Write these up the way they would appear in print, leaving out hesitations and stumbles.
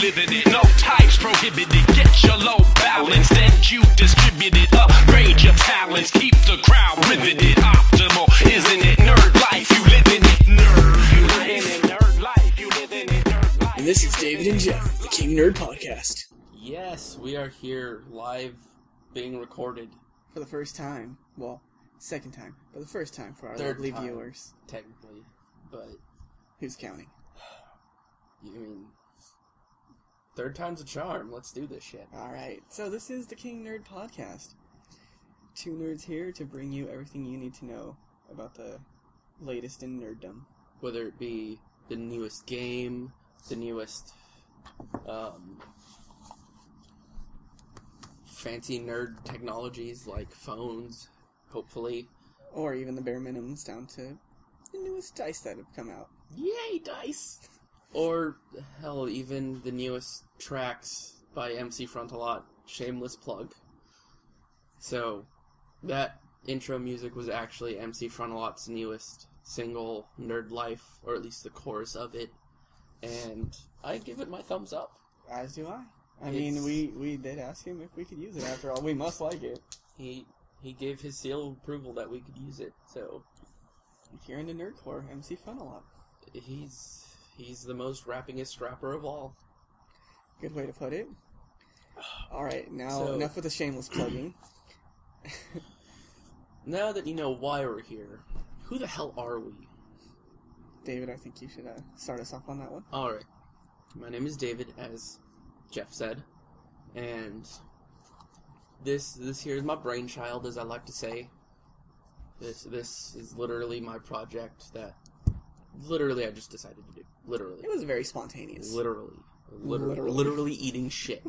living it. No types prohibited. Get your low balance, then you distribute it. Upgrade your talents, keep the crowd riveted. Optimal, isn't it? Nerd life, you living it. Nerd, you living it. Nerd life, you living it. Nerd life. And this is David and Jeff, the King Nerd Podcast. Yes, we are here live being recorded. For the first time. Well, second time. But the first time for our Third lovely time, viewers. technically. But, Who's counting? I mean, third time's a charm. Let's do this shit. Alright, so this is the King Nerd Podcast. Two nerds here to bring you everything you need to know about the latest in nerddom. Whether it be the newest game, the newest, fancy nerd technologies like phones, hopefully. Or even the bare minimums down to the newest dice that have come out. Yay, dice! Or, hell, even the newest tracks by MC Frontalot. Shameless plug. So, that intro music was actually MC Frontalot's newest single, Nerd Life, or at least the chorus of it. And I give it my thumbs up. As do I. I mean, we did ask him if we could use it. After all, we must like it. He gave his seal of approval that we could use it, so... If you're into nerdcore, MC Frontalot. He's the most rappingest rapper of all. Good way to put it. Alright, now enough with the shameless plugging. Now that you know why we're here, who the hell are we? David, I think you should start us off on that one. Alright. My name is David, as Jeff said. And this here is my brainchild, as I like to say. This is literally my project that literally I just decided to do. Literally. It was very spontaneous. Literally eating shit.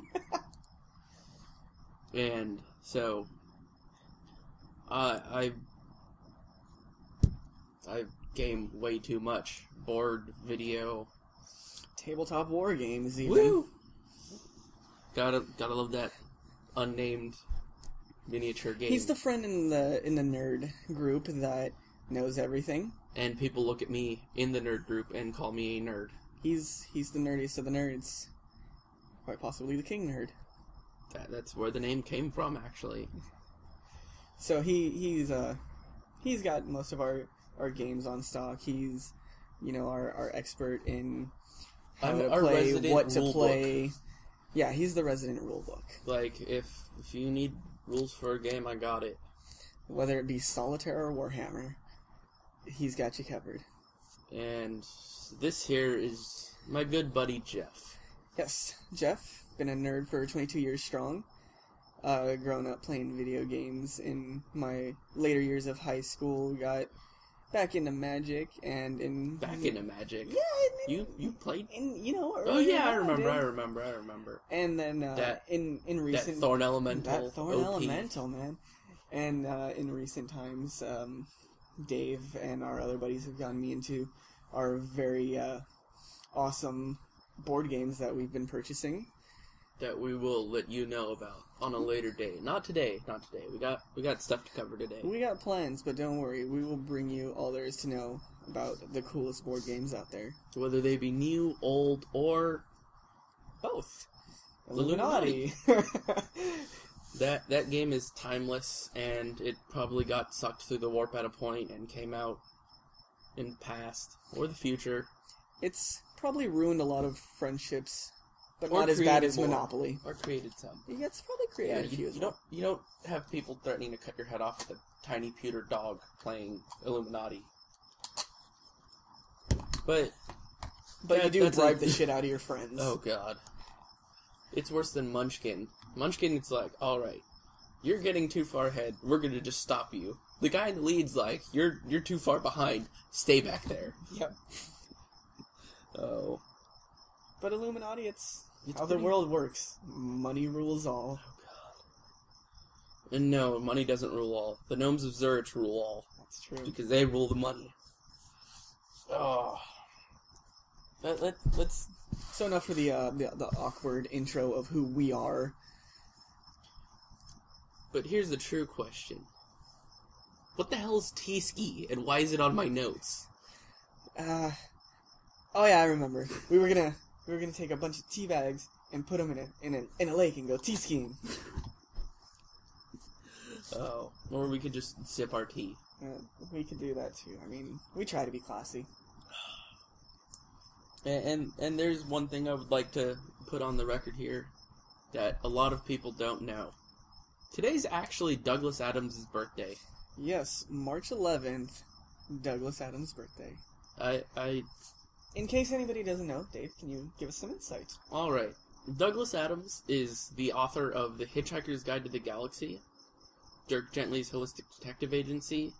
And so I game way too much. Board, video, tabletop war games, even. Woo! Gotta love that unnamed miniature game. He's the friend in the nerd group that knows everything. And people look at me in the nerd group and call me a nerd. He's the nerdiest of the nerds. Quite possibly the king nerd. That's where the name came from, actually. So he's got most of our games on stock. He's, our expert in how to play, what to play. Book. Yeah, he's the resident rule book. Like, if you need rules for a game, I got it. Whether it be Solitaire or Warhammer, he's got you covered. And this here is my good buddy, Jeff. Yes, Jeff, been a nerd for 22 years strong. Grown up playing video games in my later years of high school. Got back into Magic and in... Back into Magic? Yeah. You played? Oh, yeah, I remember. And then in recent... That Thorn Elemental. That Thorn Elemental, man. And in recent times, Dave and our other buddies have gotten me into our very awesome board games that we've been purchasing. That we will let you know about on a later day. Not today. We got stuff to cover today. We got plans, but don't worry. We will bring you all there is to know about the coolest board games out there. Whether they be new, old, or both. Illuminati. That game is timeless, and it probably got sucked through the warp at a point and came out in the past or the future. It's probably ruined a lot of friendships, but not as bad as Monopoly. Or created some. Yeah, it's probably created a few as well. You don't have people threatening to cut your head off with a tiny pewter dog playing Illuminati. But you do bribe the shit out of your friends. Oh, God. It's worse than Munchkin. Munchkin, it's like, alright, you're getting too far ahead, we're gonna just stop you. The guy in the lead's like, you're too far behind, stay back there. Yep. Oh. But Illuminati, it's how the world works. Money rules all. Oh, God. And no, money doesn't rule all. The gnomes of Zurich rule all. That's true. Because they rule the money. Oh. Let's... So enough for the awkward intro of who we are. But here's the true question. What the hell is T-Ski, and why is it on my notes? Oh yeah, I remember. We were gonna we were going to take a bunch of tea bags and put them in a lake and go tea skiing. Oh, or we could just sip our tea. We could do that too. I mean, we try to be classy. And there's one thing I would like to put on the record here that a lot of people don't know. Today's actually Douglas Adams' birthday. Yes, March 11th, Douglas Adams' birthday. I In case anybody doesn't know, Dave, can you give us some insight? Alright. Douglas Adams is the author of The Hitchhiker's Guide to the Galaxy, Dirk Gently's Holistic Detective Agency,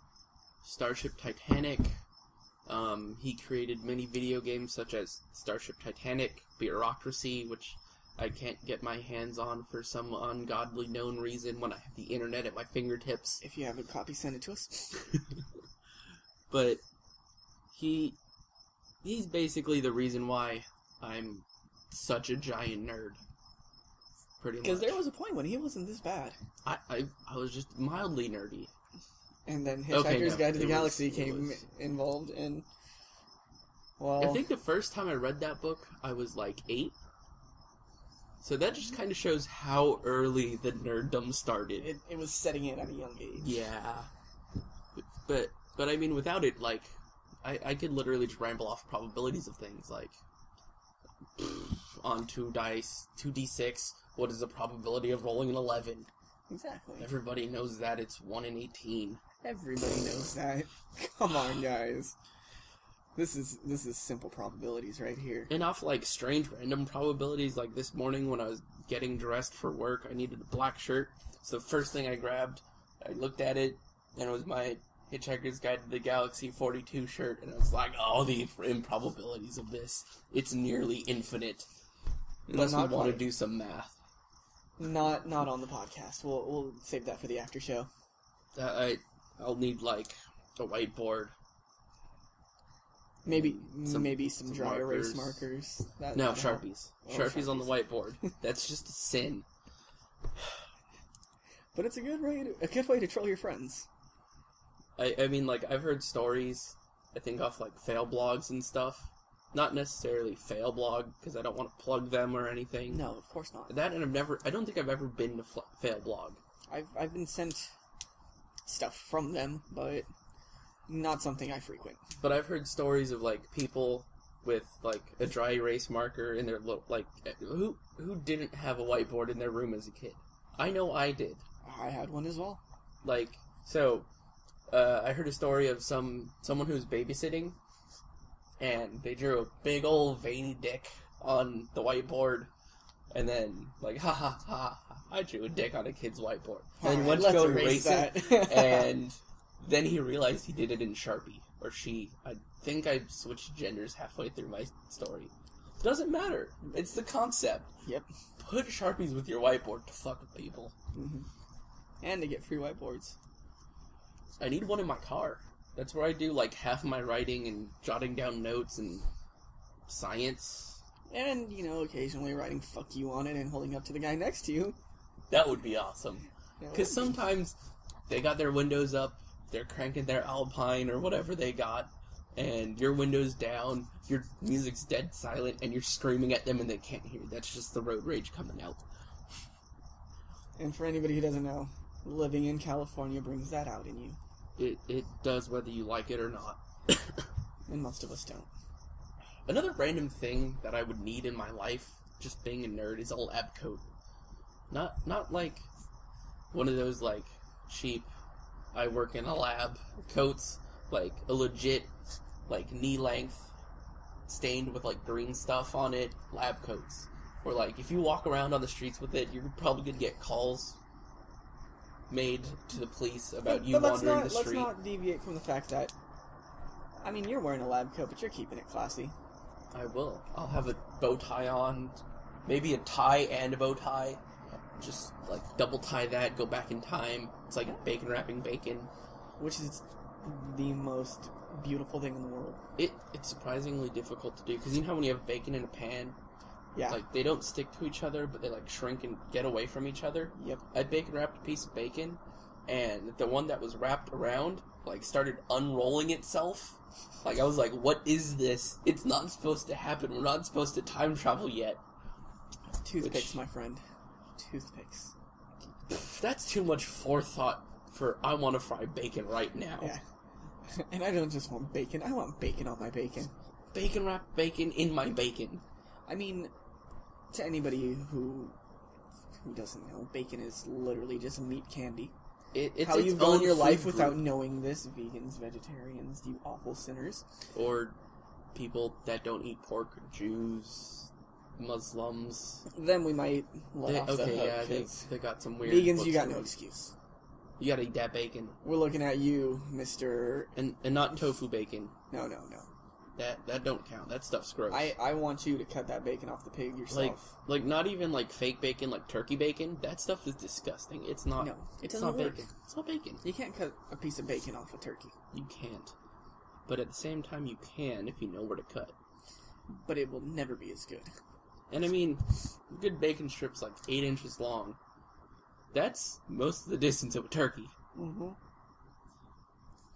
Starship Titanic. He created many video games such as Starship Titanic, Bureaucracy, which I can't get my hands on for some ungodly known reason when I have the internet at my fingertips. If you have a copy, send it to us. But he's basically the reason why I'm such a giant nerd. Pretty much. Because there was a point when he wasn't this bad. I was just mildly nerdy. And then Hitchhiker's Guide to the Galaxy came involved in... Well... I think the first time I read that book, I was like 8. So that just kind of shows how early the nerddom started. It was setting in at a young age. Yeah. But I mean, without it, like, I could literally just ramble off probabilities of things, like, on 2 dice, 2d6, what is the probability of rolling an 11? Exactly. Everybody knows that, it's 1 in 18. Everybody knows that. Come on, guys. This is simple probabilities right here. And off, like, strange random probabilities, like this morning when I was getting dressed for work, I needed a black shirt. So the first thing I grabbed, I looked at it, and it was my Hitchhiker's Guide to the Galaxy 42 shirt, and I was like, oh, the improbabilities of this. It's nearly infinite. Unless we want to do some math. Not on the podcast. We'll save that for the after show. I'll need, like, a whiteboard. Maybe some dry erase markers. No, Sharpies. Sharpies on the whiteboard. That's just a sin. But it's a good way to troll your friends. I mean, like, I've heard stories, I think, off, like, fail blogs and stuff. Not necessarily fail blog, because I don't want to plug them or anything. No, of course not. That, and I don't think I've ever been to fail blog. I've been sent stuff from them, but not something I frequent. But I've heard stories of, like, people with, like, a dry erase marker in their, like, who didn't have a whiteboard in their room as a kid? I know I did. I had one as well. Like, so, I heard a story of someone who was babysitting, and they drew a big old veiny dick on the whiteboard, and then, like, ha ha ha, I drew a dick on a kid's whiteboard. And then went to go erase it, and then he realized he did it in Sharpie, or she. I think I switched genders halfway through my story. It doesn't matter. It's the concept. Yep. Put Sharpies with your whiteboard to fuck with people. Mm-hmm. And to get free whiteboards. I need one in my car. That's where I do, like, half of my writing and jotting down notes and science. And, occasionally writing fuck you on it and holding up to the guy next to you. That would be awesome. Because sometimes they got their windows up, they're cranking their Alpine or whatever they got, and your window's down, your music's dead silent, and you're screaming at them and they can't hear. That's just the road rage coming out. And for anybody who doesn't know, living in California brings that out in you. It does, whether you like it or not. And most of us don't. Another random thing that I would need in my life, just being a nerd, is a lab coat. Not like one of those, like, cheap, I work in a lab coats. Like, a legit, like, knee-length, stained with, like, green stuff on it, lab coats. Or, like, if you walk around on the streets with it, you're probably going to get calls made to the police about you wandering the street. Let's not deviate from the fact that, I mean, you're wearing a lab coat, but you're keeping it classy. I will. I'll have a bow tie on, maybe a tie and a bow tie. Just, like, double tie that, go back in time. It's like bacon wrapping bacon. Which is the most beautiful thing in the world. It's surprisingly difficult to do, because you know how when you have bacon in a pan, yeah, like, they don't stick to each other, but they, like, shrink and get away from each other? Yep. I bacon wrapped a piece of bacon, and the one that was wrapped around like, started unrolling itself. Like, I was like, what is this? It's not supposed to happen. We're not supposed to time travel yet. Toothpicks, my friend. Toothpicks. That's too much forethought for I want to fry bacon right now. Yeah. And I don't just want bacon. I want bacon on my bacon. Bacon wrapped bacon in my bacon. I mean, to anybody who doesn't know, bacon is literally just meat candy. It's how you've gone your life without knowing this, vegans, vegetarians, you awful sinners. Or people that don't eat pork, Jews, Muslims. Then we might let off the hook. Yeah, they got some weird... Vegans, you got no excuse. You gotta eat that bacon. We're looking at you, Mr... And not tofu bacon. No. That don't count. That stuff's gross. I want you to cut that bacon off the pig yourself. Like not even like fake bacon, like turkey bacon. That stuff is disgusting. It's not. No, it's not work. bacon. It's not bacon. You can't cut a piece of bacon off a turkey. You can't. But at the same time, you can if you know where to cut. But it will never be as good. And I mean, a good bacon strip's like 8 inches long. That's most of the distance of a turkey. Mm-hmm.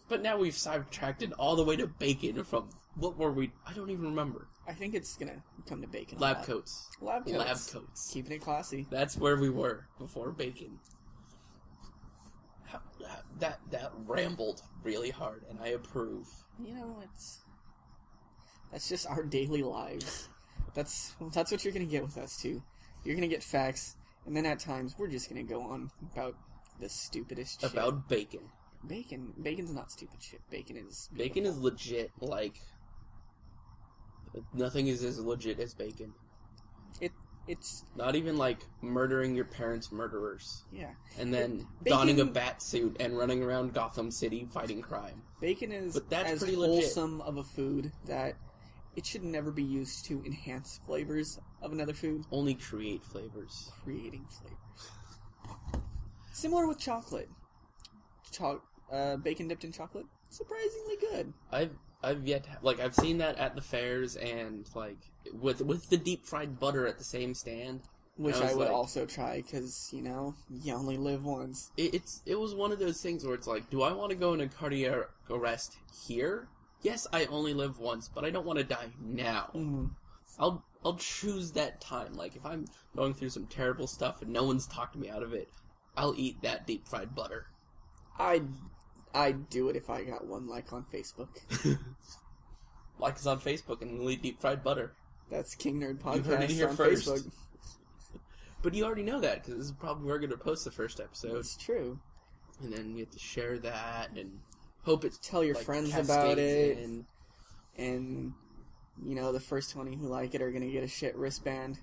But now we've sidetracked it all the way to bacon from... What were we... I don't even remember. I think it's gonna come to bacon. Lab coats. Lab coats. Keeping it classy. That's where we were before bacon. That rambled really hard, and I approve. You know, that's just our daily lives. That's what you're gonna get with us too. You're gonna get facts, and then at times we're just gonna go on about the stupidest shit. About bacon. Bacon's not stupid shit. Bacon is beautiful. Bacon is legit. Like, nothing is as legit as bacon. It's not even like murdering your parents' murderers. Yeah. And then donning a bat suit and running around Gotham City fighting crime. Bacon is but that's as pretty wholesome of a food that it should never be used to enhance flavors of another food. Only create flavors. Creating flavors. Similar with chocolate. Bacon dipped in chocolate, surprisingly good. I've yet to, like, I've seen that at the fairs and like with the deep fried butter at the same stand, which I would also try because you only live once. It was one of those things where it's like, do I want to go into cardiac arrest here? Yes, I only live once, but I don't want to die now. Mm-hmm. I'll choose that time. Like, if I'm going through some terrible stuff and no one's talked me out of it, I'll eat that deep fried butter. I'd do it if I got one like on Facebook. Like us on Facebook and we'll eat deep fried butter. That's King Nerd Podcast. You heard it here on first. Facebook. But you already know that, because this is probably where we're going to post the first episode. It's true. And then you have to share that and hope it tell your friends about it. And the first 20 who like it are going to get a shit wristband.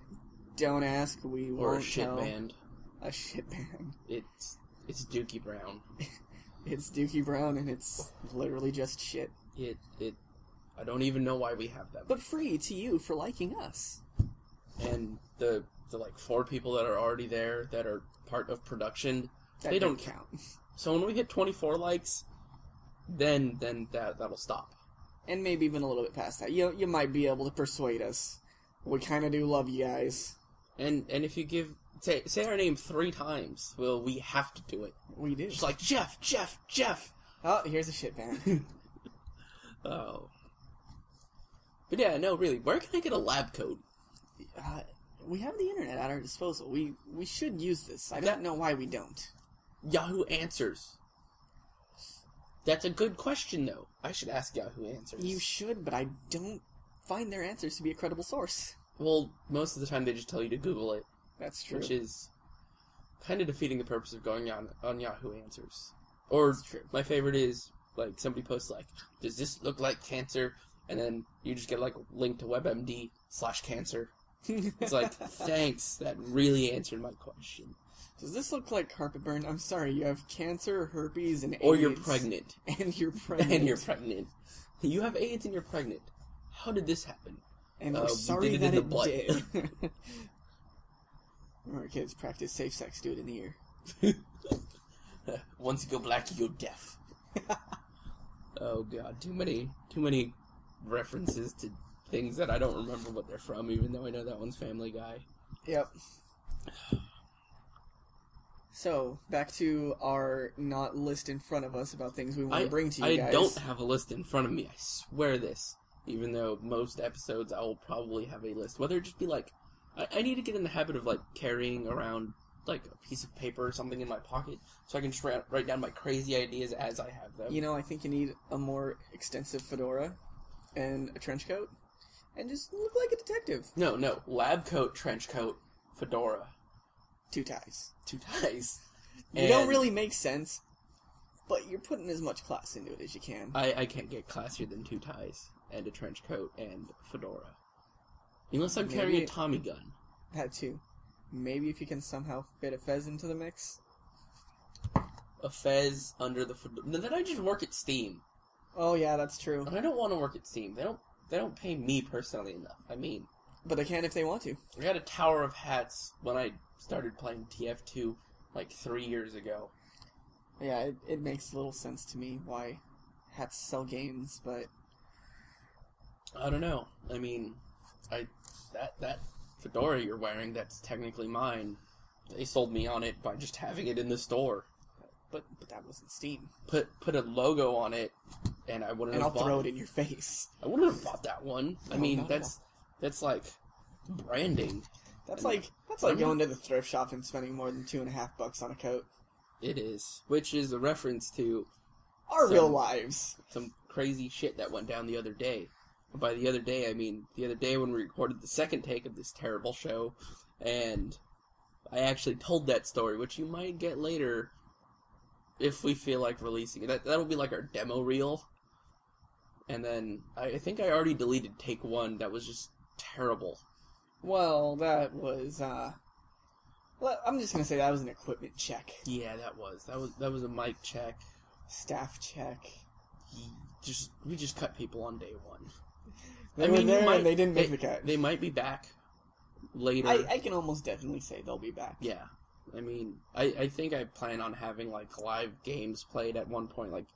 Don't ask, we won't Or a shit tell. band. A shit band. It's Dookie Brown. It's Dookie Brown, and it's literally just shit. I don't even know why we have that. But free to you for liking us. And the like 4 people that are already there that are part of production, they don't count. So when we hit 24 likes, then that'll stop. And maybe even a little bit past that. You might be able to persuade us. We kind of do love you guys. And if you give... Say our name 3 times. Well, we have to do it. We do. Just like, Jeff! Oh, here's a shit band. Oh. But yeah, no, really, where can I get a lab coat? We have the internet at our disposal. We should use this. I don't know why we don't. Yahoo Answers. That's a good question, though. I should ask Yahoo Answers. You should, but I don't find their answers to be a credible source. Well, most of the time they just tell you to Google it. That's true. Which is kind of defeating the purpose of going on Yahoo Answers. Or, my favorite is, like, somebody posts, like, does this look like cancer? And then you just get, like, a link to WebMD/cancer. It's like, thanks, that really answered my question. Does this look like carpet burn? I'm sorry, you have cancer, herpes, and AIDS. Or you're pregnant. And you're pregnant. You have AIDS and you're pregnant. How did this happen? And we're sorry that it did. Remember, kids, practice safe sex, do it in the ear. Once you go black, you go deaf. Oh god, too many references to things that I don't remember what they're from, even though I know that one's Family Guy. Yep. So, back to our not list in front of us about things we want to bring to you guys. I don't have a list in front of me, I swear this. Even though most episodes I will probably have a list. Whether it just be like, I need to get in the habit of like carrying around like a piece of paper or something in my pocket so I can just write down my crazy ideas as I have them. You know, I think you need a more extensive fedora and a trench coat and just look like a detective. No. Lab coat, trench coat, fedora. 2 ties. 2 ties. They don't really make sense, but you're putting as much class into it as you can. I can't get classier than 2 ties and a trench coat and fedora. Unless I'm carrying a Tommy gun. That too. Maybe if you can somehow fit a fez into the mix. A fez under the fedora. Then I just work at Steam. Oh yeah, that's true. And I don't want to work at Steam. They don't pay me personally enough. I mean, but they can if they want to. I got a tower of hats when I started playing TF2 like 3 years ago. Yeah, it makes little sense to me why hats sell games, but I don't know. I mean, that fedora you're wearing, that's technically mine. They sold me on it by just having it in the store. But that wasn't Steam. Put a logo on it, and I wouldn't have bought it. And I'll throw it in your face. I wouldn't have bought that one. I mean, that's like branding. That's like going to the thrift shop and spending more than $2.50 on a coat. It is, which is a reference to our real lives. Some crazy shit that went down the other day. By the other day, I mean the other day when we recorded the second take of this terrible show, and I actually told that story, which you might get later if we feel like releasing it. That'll be like our demo reel. And then I think I already deleted take 1. That was just terrible. Well, that was well, I'm just gonna say that was an equipment check. Yeah, that was a mic check, staff check. We just cut people on day 1. They were there and they didn't make the cut. They might be back later. I can almost definitely say they'll be back. Yeah. I mean, I think I plan on having, like, live games played at one point. Like,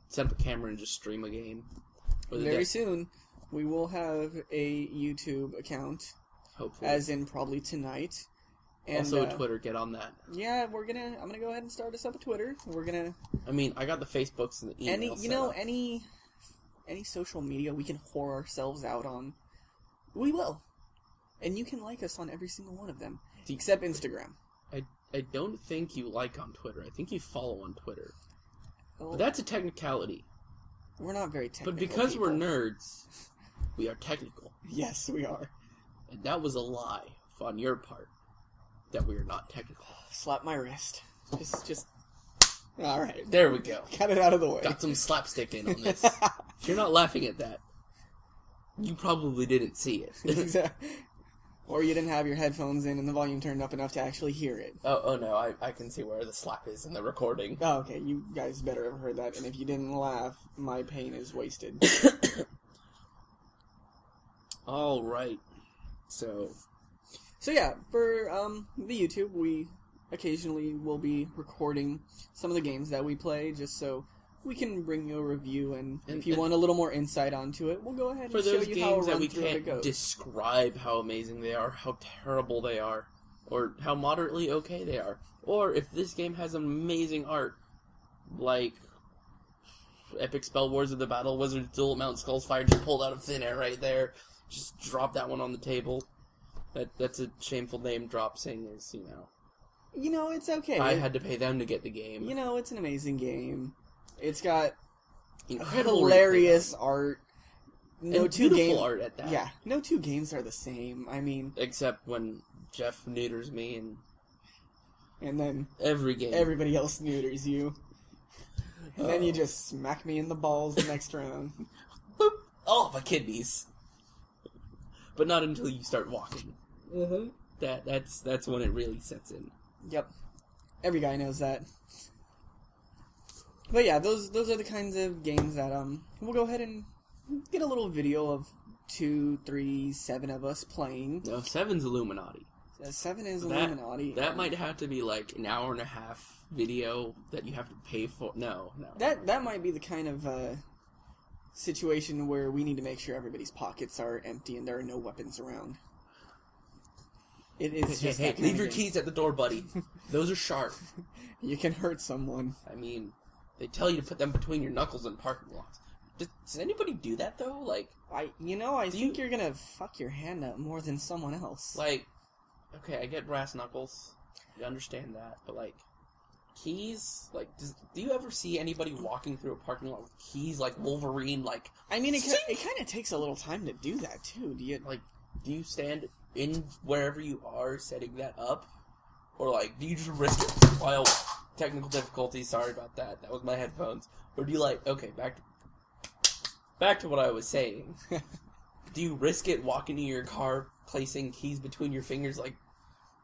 set up a camera and just stream a game. Very soon, we will have a YouTube account. Hopefully. As in probably tonight. And, also a Twitter, get on that. Yeah, I'm gonna go ahead and start us up a Twitter. I mean, I got the Facebooks and the emails. Any social media we can whore ourselves out on, we will. And you can like us on every single one of them. Except Instagram. I don't think you like on Twitter. I think you follow on Twitter. Well, but that's a technicality. We're not very technical. But because people. we're nerds, we are technical. Yes, we are. And that was a lie on your part. That we are not technical. Slap my wrist. Just... Alright. There we go. Got it out of the way. Got some slapstick in on this. If you're not laughing at that, you probably didn't see it. Exactly. Or you didn't have your headphones in and the volume turned up enough to actually hear it. Oh no, I can see where the slap is in the recording. Oh, okay. You guys better have heard that. And if you didn't laugh, my pain is wasted. Alright. So yeah, for the YouTube, we occasionally will be recording some of the games that we play, just so we can bring you a review, and if you want a little more insight onto it, we'll go ahead and show you how a run through it goes. For those games that we can't describe how amazing they are, how terrible they are, or how moderately okay they are, or if this game has amazing art, like Epic Spell Wars of the Battle Wizard's Duel at Mount Skullfire, just pulled out of thin air right there. Just drop that one on the table. That's a shameful name drop, saying as, You know, it's okay. I had to pay them to get the game. You know, it's an amazing game. It's got incredible hilarious art. No two games art at that. Yeah, no two games are the same. I mean, except when Jeff neuters me, and then everybody else neuters you, and then you just smack me in the balls the next round. Boop! Oh, my kidneys. But not until you start walking. Mm-hmm. That's when it really sets in. Yep. Every guy knows that. But yeah, those are the kinds of games that we'll go ahead and get a little video of 2, 3, 7 of us playing. No, 7's Illuminati. 7 is Illuminati. That might have to be like an hour and a half video that you have to pay for. No. That might be the kind of situation where we need to make sure everybody's pockets are empty and there are no weapons around. It is just hey, leave your keys at the door, buddy. Those are sharp. You can hurt someone. I mean, they tell you to put them between your knuckles in parking lots. Does anybody do that, though? Like, I think you're gonna fuck your hand up more than someone else. Like, okay, I get brass knuckles. You understand that. But, like, keys? Like, do you ever see anybody walking through a parking lot with keys like Wolverine? Like, I mean, it kind of takes a little time to do that, too. Do you stand in wherever you are setting that up? Or, like, do you just risk it while technical difficulties? Sorry about that. That was my headphones. Or do you, like, okay, back to what I was saying. Do you risk it walking to your car, placing keys between your fingers like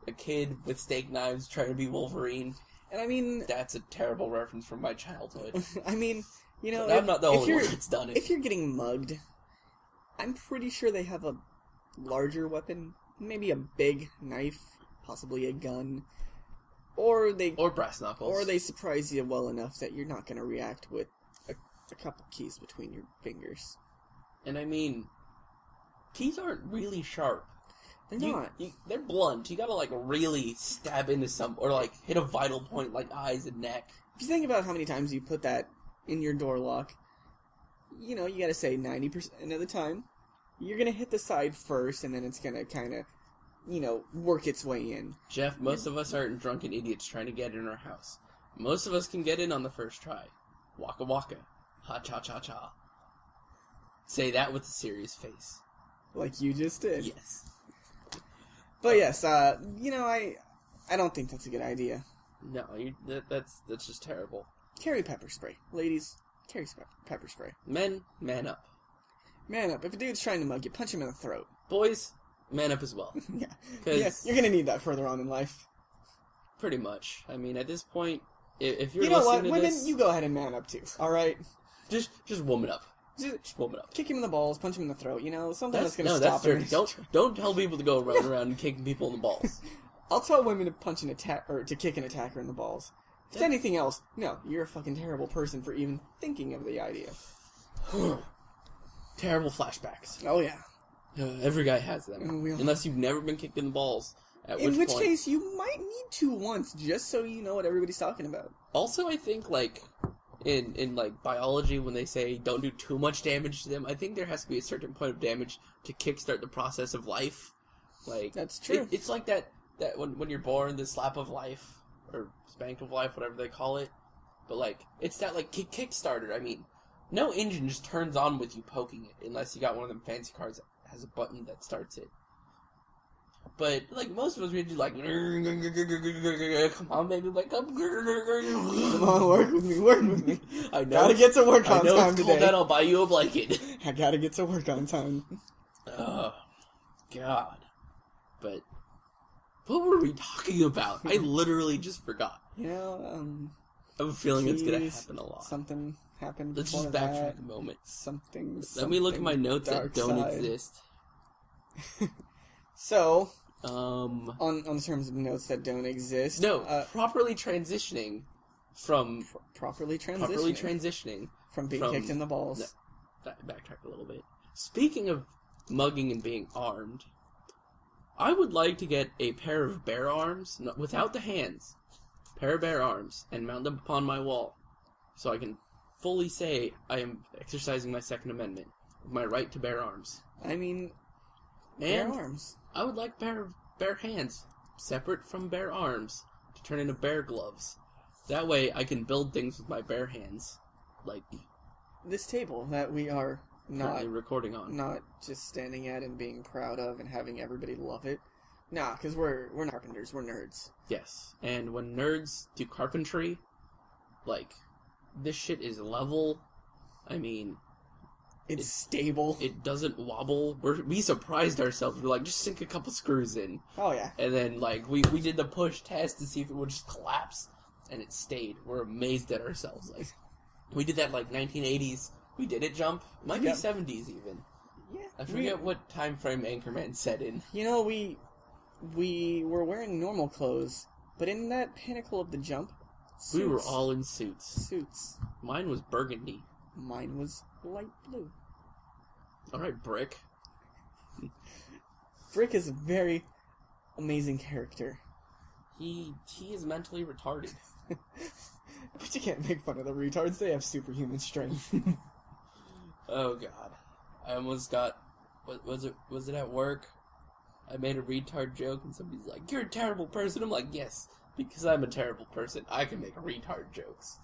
a kid with steak knives trying to be Wolverine? And I mean... That's a terrible reference from my childhood. I mean, you know... I'm not the only one that's done it. If you're getting mugged, I'm pretty sure they have a larger weapon. Maybe a big knife, possibly a gun. Or brass knuckles. Or they surprise you well enough that you're not going to react with a couple keys between your fingers. And I mean, keys aren't really sharp. They're not. They're blunt. You gotta, like, really stab into or, like, hit a vital point, like eyes and neck. If you think about how many times you put that in your door lock, you know, you gotta say 90% of the time, you're gonna hit the side first, and then it's gonna kind of, you know, work its way in. Jeff, most of us aren't drunken idiots trying to get in our house. Most of us can get in on the first try. Waka waka. Ha-cha-cha-cha. Say that with a serious face. Like you just did. Yes. But yes, you know, I don't think that's a good idea. No, that's just terrible. Carry pepper spray. Ladies, carry pepper spray. Men, man up. Man up. If a dude's trying to mug you, punch him in the throat. Boys, man up as well. Yeah, you're gonna need that further on in life. Pretty much. I mean, at this point, if you're listening to this... You know what, women, you go ahead and man up too, alright? Just woman up. Just woman up. Kick him in the balls, punch him in the throat, you know, something that's gonna stop him. Don't tell people to go around and kicking people in the balls. I'll tell women to punch to kick an attacker in the balls. If it's anything else, no, you're a fucking terrible person for even thinking of the idea. Terrible flashbacks. Oh yeah. Every guy has them. Unless you've never been kicked in the balls. In which case, you might need to once, just so you know what everybody's talking about. Also, I think, like, in like, biology, when they say don't do too much damage to them, I think there has to be a certain point of damage to kickstart the process of life. Like, that's true. It's like that when you're born, the slap of life, or spank of life, whatever they call it. But, like, it's that, like, kickstarter. I mean, no engine just turns on with you poking it, unless you got one of them fancy cars that has a button that starts it. But, like, most of us, we do, like, come on, baby, like, come on, work with me. I know. Gotta get to work on time today. I know it's cold out, I'll buy you a blanket. I gotta get to work on time. Oh, God. But, what were we talking about? I literally just forgot. You know, I have a feeling it's gonna happen a lot. Something happened. Let's just backtrack a moment. Let me look at my notes that don't exist. So, on the terms of notes that don't exist... No, properly transitioning from... Properly transitioning. From being kicked in the balls. No, backtrack a little bit. Speaking of mugging and being armed, I would like to get a pair of bare arms, without the hands, pair of bare arms, and mount them upon my wall, so I can fully say I am exercising my Second Amendment, my right to bear arms. I mean... And bare arms. I would like bare hands, separate from bare arms, to turn into bare gloves. That way I can build things with my bare hands, like this table that we are not recording on, not just standing at and being proud of and having everybody love it. Nah, because we're not carpenters, we're nerds. Yes, and when nerds do carpentry, like, this shit is level. I mean, it's stable. It doesn't wobble. We surprised ourselves. We're like, just sink a couple screws in. Oh, yeah. And then, like, we did the push test to see if it would just collapse, and it stayed. We're amazed at ourselves. Like, we did that, like, 1980s. We did it jump. Might be 70s, even. Yeah. I forget what time frame Anchorman set in. You know, we were wearing normal clothes, but in that pinnacle of the jump, suits. We were all in suits. Suits. Mine was burgundy. Mine was light blue. Alright, Brick. Brick is a very amazing character. He is mentally retarded. But you can't make fun of the retards. They have superhuman strength. Oh god. I almost got... Was it at work? I made a retard joke and somebody's like, "You're a terrible person." I'm like, yes, because I'm a terrible person, I can make retard jokes.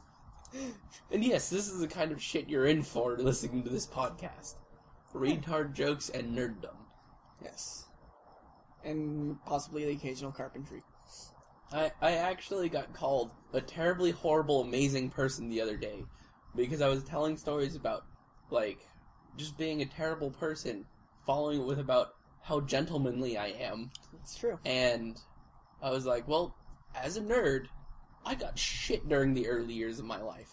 And yes, this is the kind of shit you're in for listening to this podcast. Retard jokes and nerddom. Yes. And possibly the occasional carpentry. I actually got called a terribly horrible, amazing person the other day because I was telling stories about, like, just being a terrible person, following it with about how gentlemanly I am. It's true. And I was like, well, as a nerd, I got shit during the early years of my life.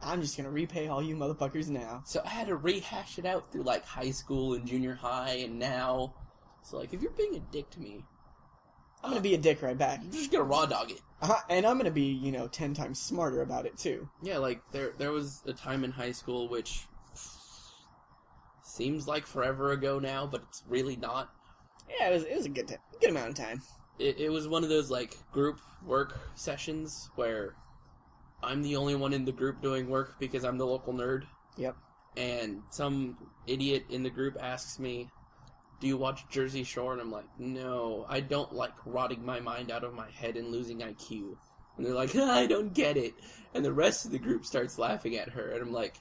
I'm just gonna repay all you motherfuckers now. So I had to rehash it out through, like, high school and junior high and now. So, like, if you're being a dick to me, I'm gonna be a dick right back. I'm just gonna raw dog it. And I'm gonna be, 10 times smarter about it, too. Yeah, like, there was a time in high school which seems like forever ago now, but it's really not. Yeah, it was a good amount of time. It was one of those, like, group work sessions where I'm the only one in the group doing work because I'm the local nerd. Yep. And some idiot in the group asks me, "Do you watch Jersey Shore?" And I'm like, "No, I don't like rotting my mind out of my head and losing IQ." And they're like, "I don't get it." And the rest of the group starts laughing at her. And I'm like,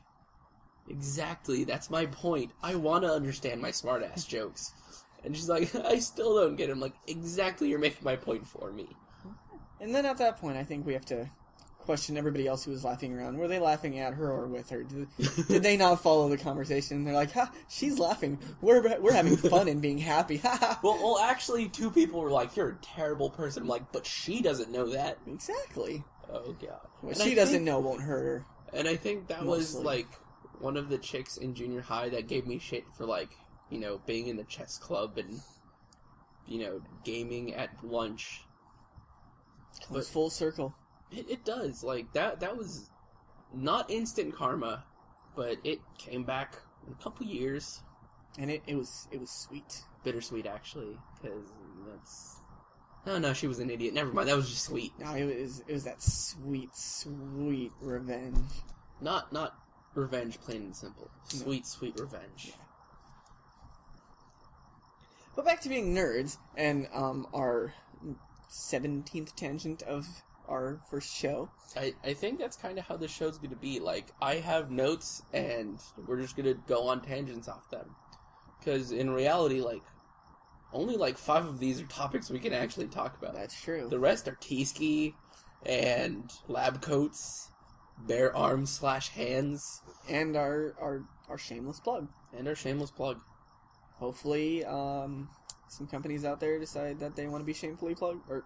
exactly, that's my point. I want to understand my smart-ass jokes. And she's like, "I still don't get it." I'm like, exactly, you're making my point for me. And then at that point, I think we have to question everybody else who was laughing around. Were they laughing at her or with her? Did they not follow the conversation? They're like, "Ha, she's laughing. We're having fun and being happy." Well, actually, two people were like, "You're a terrible person." I'm like, but she doesn't know that. Exactly. Oh, God. What she doesn't know won't hurt her. And I think that was, like, one of the chicks in junior high that gave me shit for, like, being in the chess club and, gaming at lunch. Comes full circle. It does. Like, that was not instant karma, but it came back in a couple years. And it was sweet. Bittersweet, actually, because that's... Oh, no, she was an idiot. Never mind, that was just sweet. No, it was that sweet, sweet revenge. Not revenge, plain and simple. Sweet, sweet revenge. Yeah. But back to being nerds, and our 17th tangent of our first show. I think that's kind of how this show's going to be. Like, I have notes, and we're just going to go on tangents off them. Because in reality, like, only like 5 of these are topics we can actually talk about. That's true. The rest are T-ski and lab coats, bare arms / hands. And our shameless plug. Hopefully, some companies out there decide that they want to be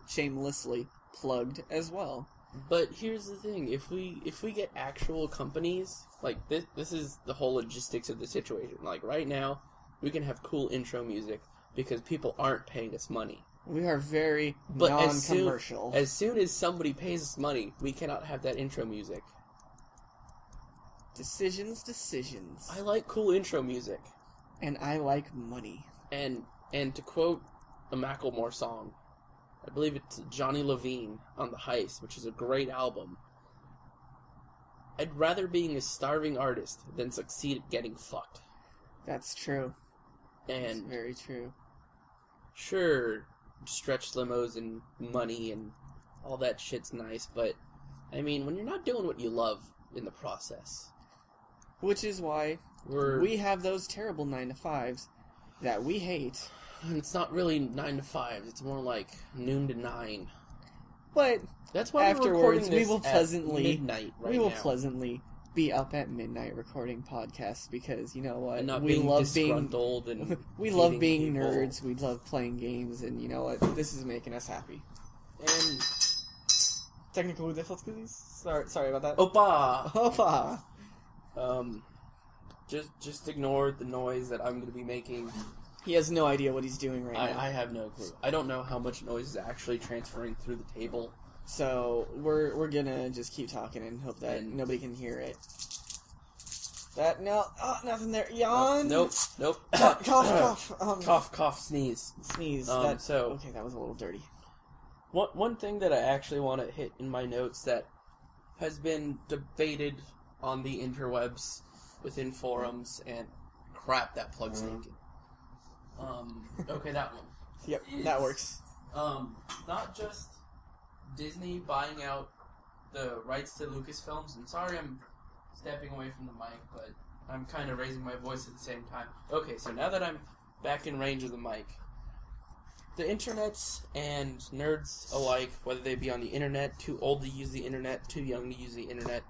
shamelessly plugged as well. But here's the thing: if we get actual companies, like this is the whole logistics of the situation. Like right now, we can have cool intro music because people aren't paying us money. We are very non-commercial. As soon as somebody pays us money, we cannot have that intro music. Decisions. I like cool intro music. And I like money. And to quote a Macklemore song, I believe it's Johnny Levine on The Heist, which is a great album. I'd rather being a starving artist than succeed at getting fucked. That's true. And that's very true. Sure, stretch limos and money and all that shit's nice, but, I mean, when you're not doing what you love in the process. Which is why we have those terrible 9-to-5s that we hate. And it's not really 9 to 5, it's more like noon to 9. But that's why afterwards we will pleasantly be up at midnight recording podcasts because you know what? And not we love disgruntled being we love being people. Nerds, we love playing games, and you know what? This is making us happy. And technical difficulties? Sorry about that. Opa. Just ignore the noise that I'm going to be making. He has no idea what he's doing right now. I have no clue. I don't know how much noise is actually transferring through the table. So we're gonna just keep talking and hope that nobody can hear it. That, no, nothing there. Yawn. Nope. Cough. Cough, sneeze. Sneeze. Okay, that was a little dirty. One thing that I actually want to hit in my notes that has been debated on the interwebs, within forums, and crap, that plug's naked. Okay, that one. Yep, that works. Not just Disney buying out the rights to Lucasfilms, and sorry I'm stepping away from the mic, but I'm kind of raising my voice at the same time. Okay, so now that I'm back in range of the mic, the internets and nerds alike, whether they be on the internet, too old to use the internet, too young to use the internet,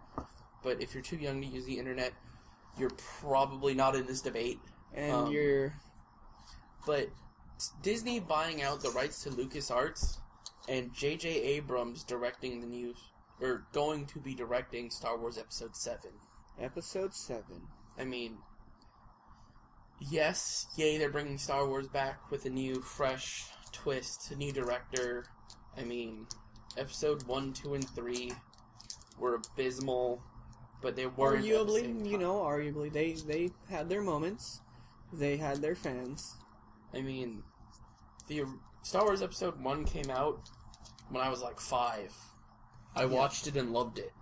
but if you're too young to use the internet, you're probably not in this debate. And But Disney buying out the rights to LucasArts and J.J. Abrams directing the new, or going to be directing Star Wars Episode 7. Episode 7. I mean, yes, yay, they're bringing Star Wars back with a new, fresh twist, a new director. I mean, Episode 1, 2, and 3 were abysmal, but they weren't arguably, they had their moments. They had their fans. I mean, the Star Wars Episode 1 came out when I was like 5. I watched it and loved it.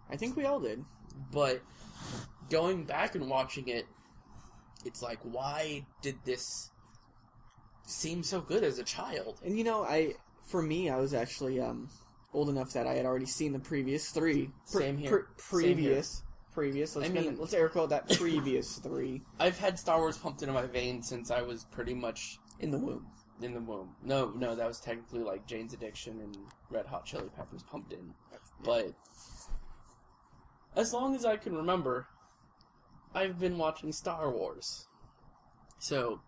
I think we all did. But going back and watching it, it's like, why did this seem so good as a child? And for me, I was actually old enough that I had already seen the previous 3. Same here. Previous. Let's air quote that previous 3. I've had Star Wars pumped into my veins since I was pretty much in the womb. No, that was technically like Jane's Addiction and Red Hot Chili Peppers pumped in. But as long as I can remember, I've been watching Star Wars. So,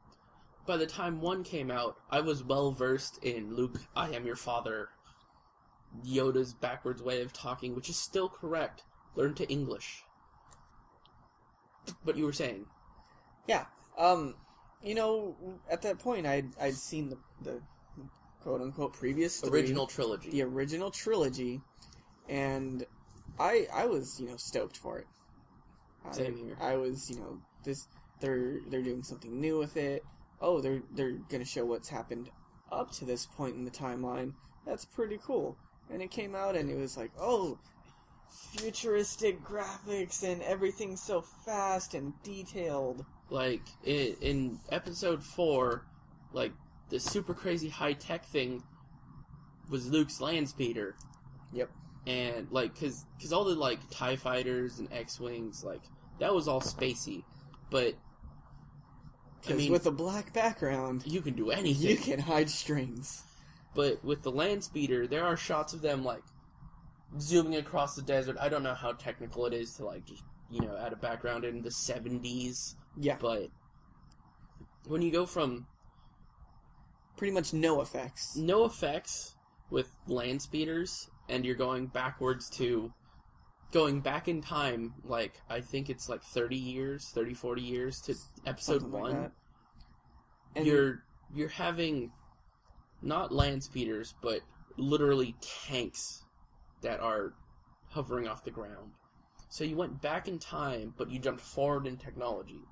by the time 1 came out, I was well versed in Luke, I am your father, Yoda's backwards way of talking, which is still correct. Learn to English. But you were saying? Yeah. At that point, I'd seen the quote-unquote previous 3. Original trilogy. The original trilogy. And I was, stoked for it. Same here. I was, they're doing something new with it. Oh, they're going to show what's happened up to this point in the timeline. That's pretty cool. And it came out and it was like, oh, futuristic graphics and everything so fast and detailed. Like, in Episode 4, like, the super crazy high-tech thing was Luke's landspeeder. Yep. And, like, cause all the, like, TIE fighters and X-Wings, like, that was all spacey. But, because with a black background, you can do anything. You can hide strings. But with the landspeeder, there are shots of them, like, zooming across the desert. I don't know how technical it is to, like, just, add a background in the 70s. Yeah. But when you go from pretty much no effects with land speeders, and you're going back in time, like, I think it's like 30, 40 years to Episode 1, and you're having not land speeders, but literally tanks that are hovering off the ground. So you went back in time, but you jumped forward in technology.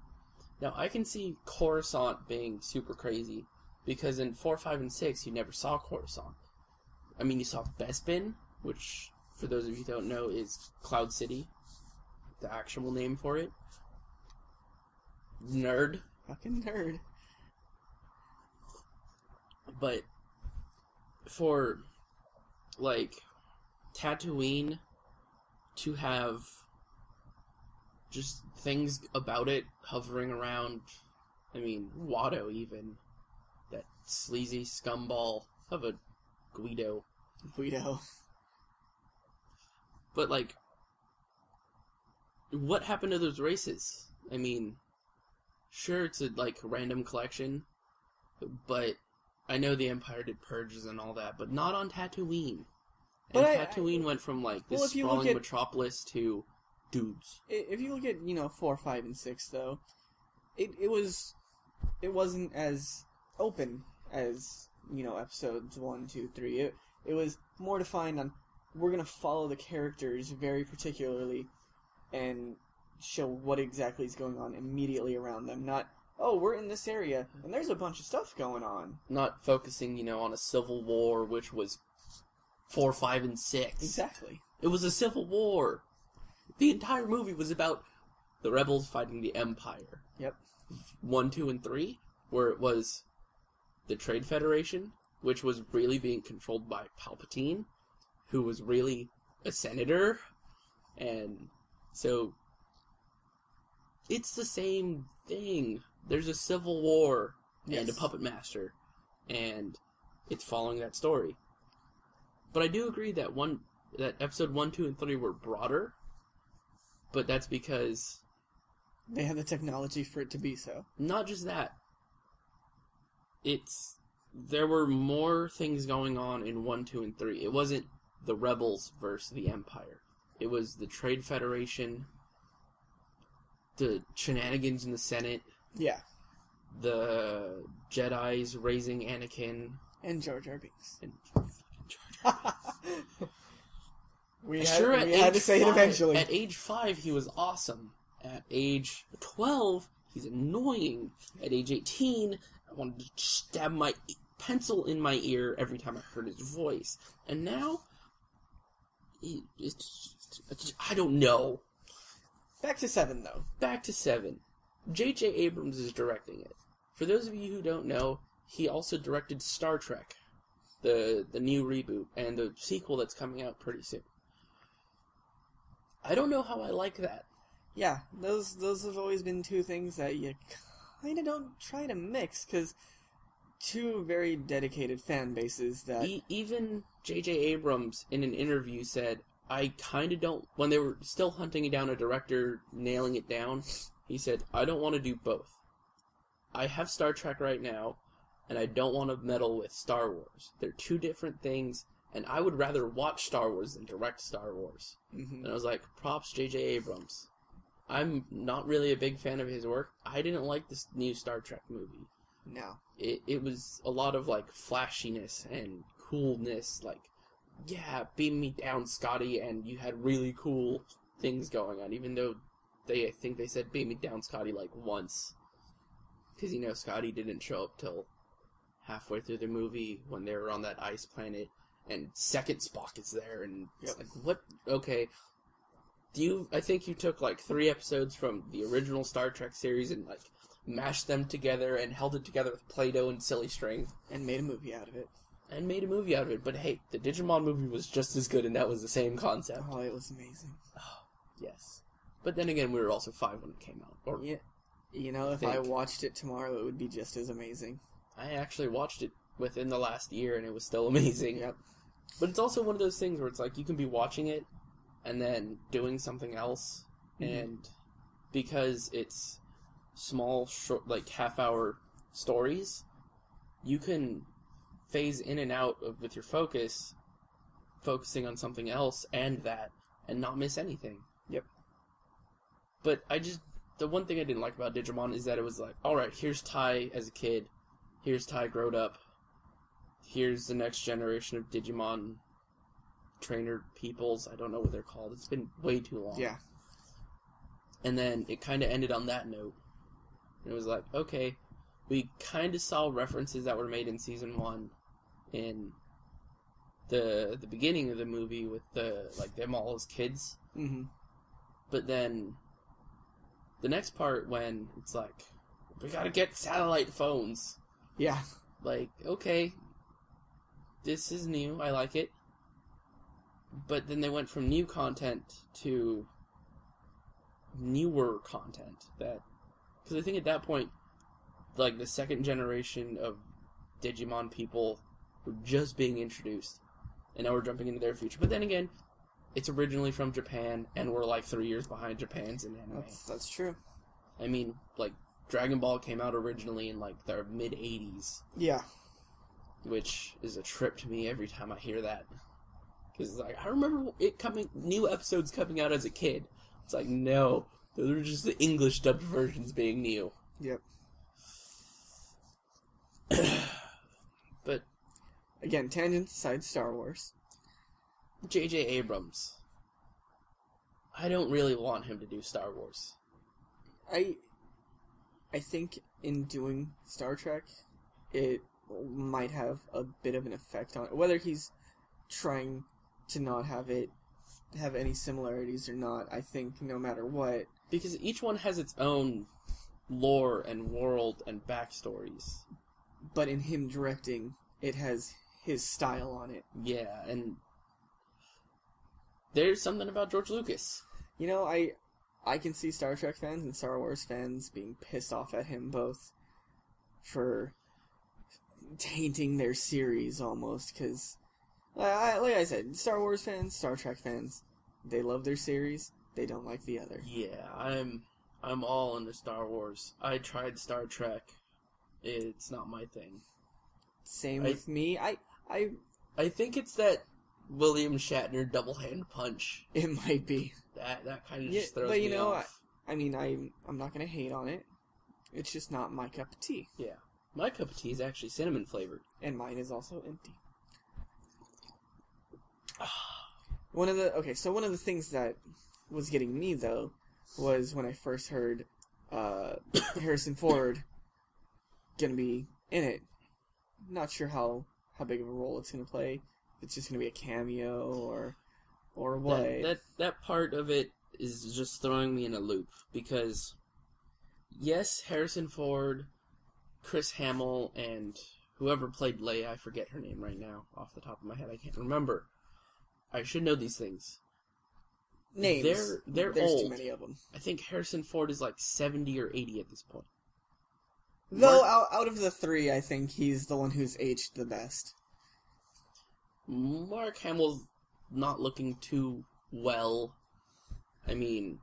Now, I can see Coruscant being super crazy, because in 4, 5, and 6, you never saw Coruscant. I mean, you saw Bespin, which, for those of you who don't know, is Cloud City, the actual name for it. Nerd. Fucking nerd. But for, like, Tatooine to have just things about it hovering around, I mean, Watto even, that sleazy scumball of a Guido. But, like, what happened to those races? I mean, sure, it's a, like, random collection, but I know the Empire did purges and all that, but not on Tatooine. And Tatooine went from, like, this sprawling metropolis to dudes. If you look at, 4, 5, and 6, though, it wasn't as open as, episodes 1, 2, 3. It was more defined on, we're going to follow the characters very particularly, and show what exactly is going on immediately around them. Not, oh, we're in this area, and there's a bunch of stuff going on. Not focusing, on a civil war, which was 4, 5, and 6. Exactly. It was a civil war. The entire movie was about the rebels fighting the Empire. Yep. 1, 2, and 3, where it was the Trade Federation, which was really being controlled by Palpatine, who was really a senator, and so it's the same thing. There's a civil war and a puppet master, and it's following that story. But I do agree that episode 1, 2, and 3 were broader, but that's because they had the technology for it to be so. Not just that. There were more things going on in 1, 2, and 3. It wasn't the rebels versus the Empire. It was the Trade Federation, the shenanigans in the Senate. Yeah. The Jedis raising Anakin. And Jar Jar Binks. And fucking Jar Jar Binks. we had to say it eventually. At age 5, he was awesome. At age 12, he's annoying. At age 18, I wanted to stab my pencil in my ear every time I heard his voice. And now, I don't know. Back to 7, though. Back to 7. J.J. Abrams is directing it. For those of you who don't know, he also directed Star Trek, the new reboot, and the sequel that's coming out pretty soon. I don't know how I like that. Yeah, those have always been two things that you kind of don't try to mix, because two very dedicated fan bases that... Even J.J. Abrams, in an interview, said, I kind of don't... When they were still hunting down a director, nailing it down, he said, I don't want to do both. I have Star Trek right now, and I don't want to meddle with Star Wars. They're two different things, and I would rather watch Star Wars than direct Star Wars. Mm-hmm. And I was like, props J.J. Abrams. I'm not really a big fan of his work. I didn't like this new Star Trek movie. No. It was a lot of, flashiness and coolness. Yeah, beam me down, Scotty, and you had really cool things going on. Even though I think they said beam me down, Scotty, once. Because, Scotty didn't show up till halfway through the movie when they were on that ice planet. And second Spock is there, and it's what? Okay. I think you took 3 episodes from the original Star Trek series and mashed them together and held it together with Play-Doh and silly string. And made a movie out of it. But hey, the Digimon movie was just as good, and that was the same concept. Oh, it was amazing. Oh, yes. But then again, we were also 5 when it came out. Or yeah. If I watched it tomorrow, it would be just as amazing. I actually watched it within the last year, and it was still amazing. Yep. But it's also one of those things where it's you can be watching it, and then doing something else, and because it's small, short, half-hour stories, you can phase in and out with your focusing on something else and not miss anything. Yep. But the one thing I didn't like about Digimon is that it was alright, here's Tai as a kid, here's Tai grown up, here's the next generation of Digimon trainer peoples. I don't know what they're called. It's been way too long. Yeah. And then it kind of ended on that note. And it was okay, we kind of saw references that were made in Season 1 in the beginning of the movie with them all as kids. Mm-hmm. But then the next part when it's we gotta get satellite phones. Yeah. Okay, this is new, I like it. But then they went from new content to newer content. Because I think at that point, the second generation of Digimon people were just being introduced. And now we're jumping into their future. But then again, it's originally from Japan, and we're 3 years behind Japan's in anime. That's true. I mean, Dragon Ball came out originally in their mid-80s. Yeah. Which is a trip to me every time I hear that. Because I remember new episodes coming out as a kid. It's no, those are just the English dubbed versions being new. Yep. But again, tangent aside, Star Wars. J.J. Abrams. I don't really want him to do Star Wars. I think in doing Star Trek, it might have a bit of an effect on it. Whether he's trying to not have it have any similarities or not, I think no matter what. Because each one has its own lore and world and backstories. But in him directing, it has his style on it. Yeah, and there's something about George Lucas. You know, I can see Star Trek fans and Star Wars fans being pissed off at him both for tainting their series almost, because, like I said, Star Wars fans, Star Trek fans, they love their series, they don't like the other. Yeah, I'm all into Star Wars. I tried Star Trek. It's not my thing. Same with me. I think it's that William Shatner double hand punch. It might be. That kind of just throws me off. But you know, I mean, I'm not going to hate on it. It's just not my cup of tea. Yeah. My cup of tea is actually cinnamon flavored. And mine is also empty. One of the things that was getting me, though, was when I first heard Harrison Ford going to be in it. Not sure how big of a role it's going to play. If it's just going to be a cameo or what. That part of it is just throwing me in a loop. Because, yes, Harrison Ford, Chris Hamill, and whoever played Leia, I forget her name right now, off the top of my head, I can't remember. I should know these things. Names. They're There's old. too many of them. I think Harrison Ford is like 70 or 80 at this point. Though, out of the three, I think he's the one who's aged the best. Mark Hamill's not looking too well. I mean,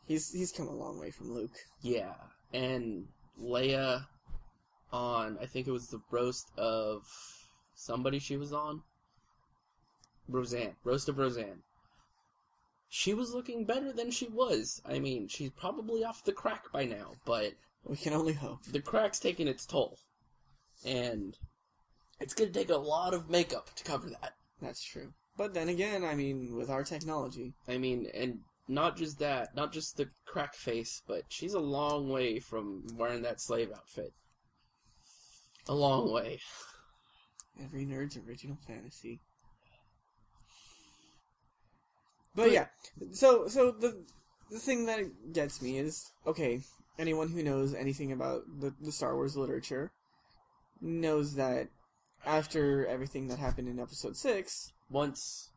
he's come a long way from Luke. Yeah, and Leia on, I think it was the roast of somebody she was on. Roast of Roseanne. She was looking better than she was. I mean, she's probably off the crack by now, but we can only hope. The crack's taking its toll. And it's going to take a lot of makeup to cover that. That's true. But then again, I mean, with our technology. I mean, and not just that, not just the crack face, but she's a long way from wearing that slave outfit. A long way. Every nerd's original fantasy. But yeah, so the thing that gets me is, okay, anyone who knows anything about the Star Wars literature knows that after everything that happened in Episode 6... Once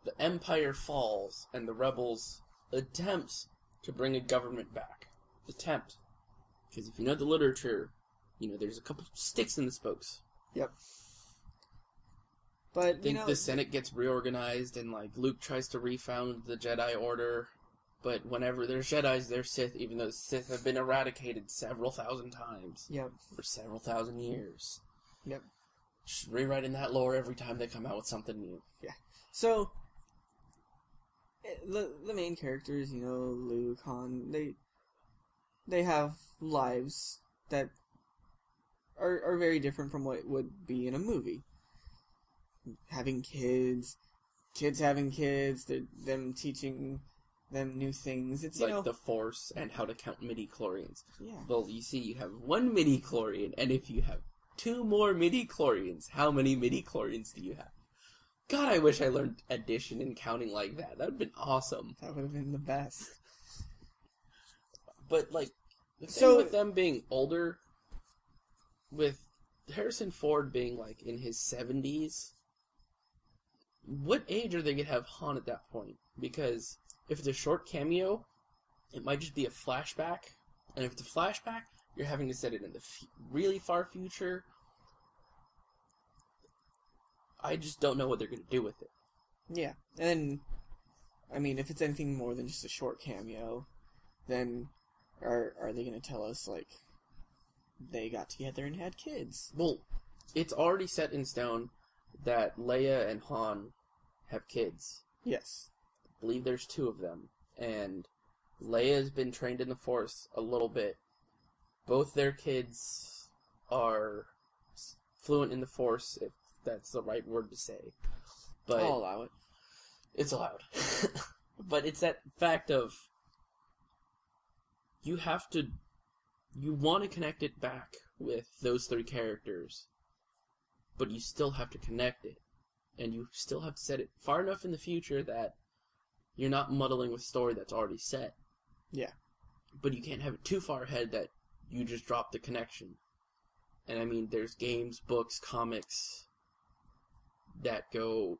the Empire falls and the Rebels attempt to bring a government back. Attempt. Because if you know the literature, you know there's a couple sticks in the spokes. Yep. But, I think the Senate gets reorganized and, like, Luke tries to refound the Jedi Order. But whenever there's Jedis, there's Sith, even though Sith have been eradicated several thousand times. Yep. For several thousand years. Yep. Just rewriting that lore every time they come out with something new. Yeah. So, the main characters, you know, Luke, Han, they have lives that are very different from what would be in a movie. Having kids having kids, them teaching them new things. It's, like the Force and how to count midi-chlorians. Yeah. Well, you see, you have one midi-chlorian, and if you have 2 more midi-chlorians, how many midi-chlorians do you have? God, I wish I learned addition and counting like that. That would have been awesome. That would have been the best. But, like, the thing with them being older, with Harrison Ford being, like, in his 70s, what age are they going to have Han at that point? Because if it's a short cameo, it might just be a flashback. And if it's a flashback, you're having to set it in the really far future. I just don't know what they're going to do with it. Yeah, and I mean, if it's anything more than just a short cameo, then are they going to tell us, like, they got together and had kids? Well, it's already set in stone that Leia and Han have kids. Yes. I believe there's 2 of them. And Leia's been trained in the Force a little bit. Both their kids are fluent in the Force, if that's the right word to say. But I'll allow it. It's allowed. But it's that fact of you want to connect it back with those 3 characters, but you still have to connect it. And you still have to set it far enough in the future that you're not muddling with story that's already set. Yeah. But you can't have it too far ahead that you just drop the connection. And I mean, there's games, books, comics that go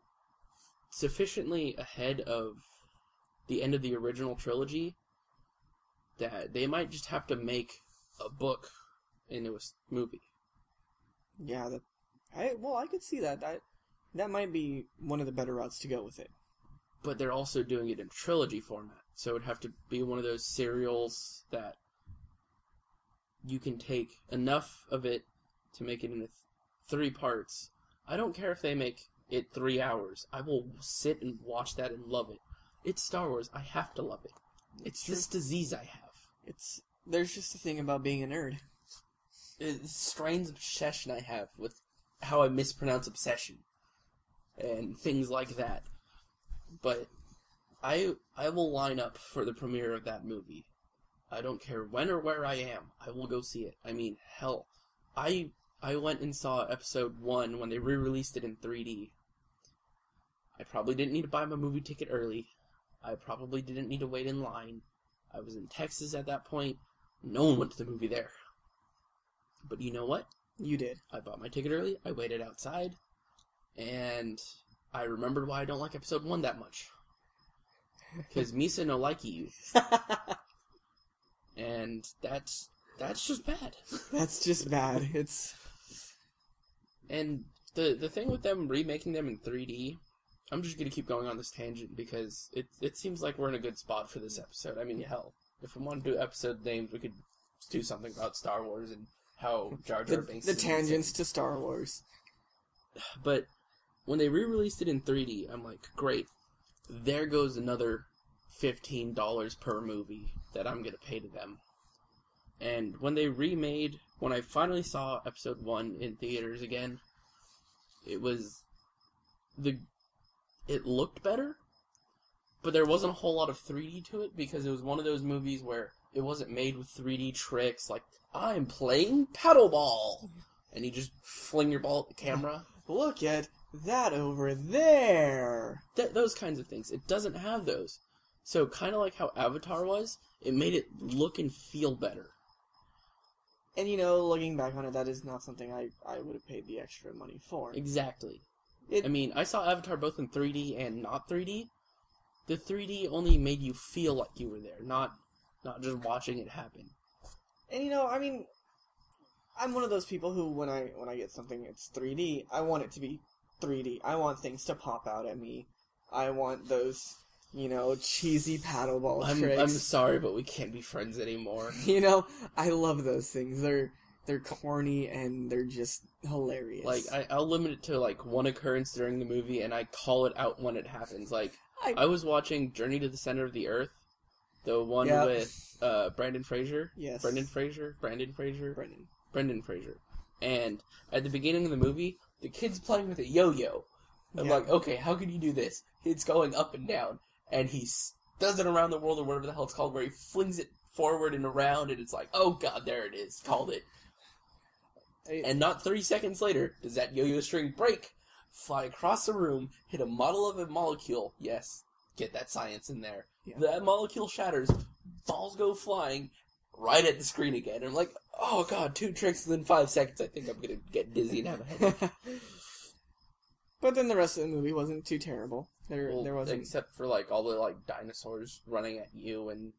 sufficiently ahead of the end of the original trilogy that they might just have to make a book into a movie. Yeah, I could see that. That might be one of the better routes to go with it. But they're also doing it in trilogy format, so it would have to be one of those serials that you can take enough of it to make it into 3 parts. I don't care if they make it 3 hours. I will sit and watch that and love it. It's Star Wars. I have to love it. It's this disease I have. There's just a thing about being a nerd. It's a strange obsession I have with how I mispronounce obsession and things like that. But I will line up for the premiere of that movie. I don't care when or where I am. I will go see it. I mean, hell, I went and saw episode 1 when they re-released it in 3D. I probably didn't need to buy my movie ticket early. I probably didn't need to wait in line. I was in Texas at that point. No one went to the movie there. But you know what? You did. I bought my ticket early. I waited outside. And I remembered why I don't like episode 1 that much. Because Misa no like you. And that's just bad. That's just bad. And the thing with them remaking them in 3D, I'm just going to keep going on this tangent because it seems like we're in a good spot for this episode. I mean, hell, if we want to do episode names, we could do something about Star Wars and how Jar Jar Binks... The tangents to Star Wars. But when they re-released it in 3D, I'm like, great. There goes another $15 per movie that I'm going to pay to them. And when I finally saw episode 1 in theaters again, it looked better, but there wasn't a whole lot of 3D to it because it was one of those movies where it wasn't made with 3D tricks like, I'm playing paddleball, and you just fling your ball at the camera. Look at that over there! Those kinds of things. It doesn't have those. So, kind of like how Avatar was, it made it look and feel better. And, looking back on it, that is not something I would have paid the extra money for. Exactly. I mean, I saw Avatar both in 3D and not 3D. The 3D only made you feel like you were there, not just watching it happen. And, I mean, I'm one of those people who, when I get something that's 3D, I want it to be 3D. I want things to pop out at me. I want those... cheesy paddleball tricks. I'm sorry, but we can't be friends anymore. I love those things. They're corny and they're just hilarious. Like, I'll limit it to, one occurrence during the movie, and I call it out when it happens. Like, I was watching Journey to the Center of the Earth, the one with Brandon Fraser. Yes. Brendan Fraser. And at the beginning of the movie, the kid's playing with a yo-yo. I'm like, okay, how can you do this? It's going up and down. And he does it around the world, or whatever the hell it's called, where he flings it forward and around, and it's like, oh god, there it is, called it. And not 30 seconds later, does that yo-yo string break, fly across the room, hit a model of a molecule, yes, get that science in there, that molecule shatters, balls go flying, right at the screen again, and I'm like, oh god, 2 tricks within 5 seconds, I think I'm gonna get dizzy and have a headache. But then the rest of the movie wasn't too terrible. There wasn't, except for all the dinosaurs running at you, and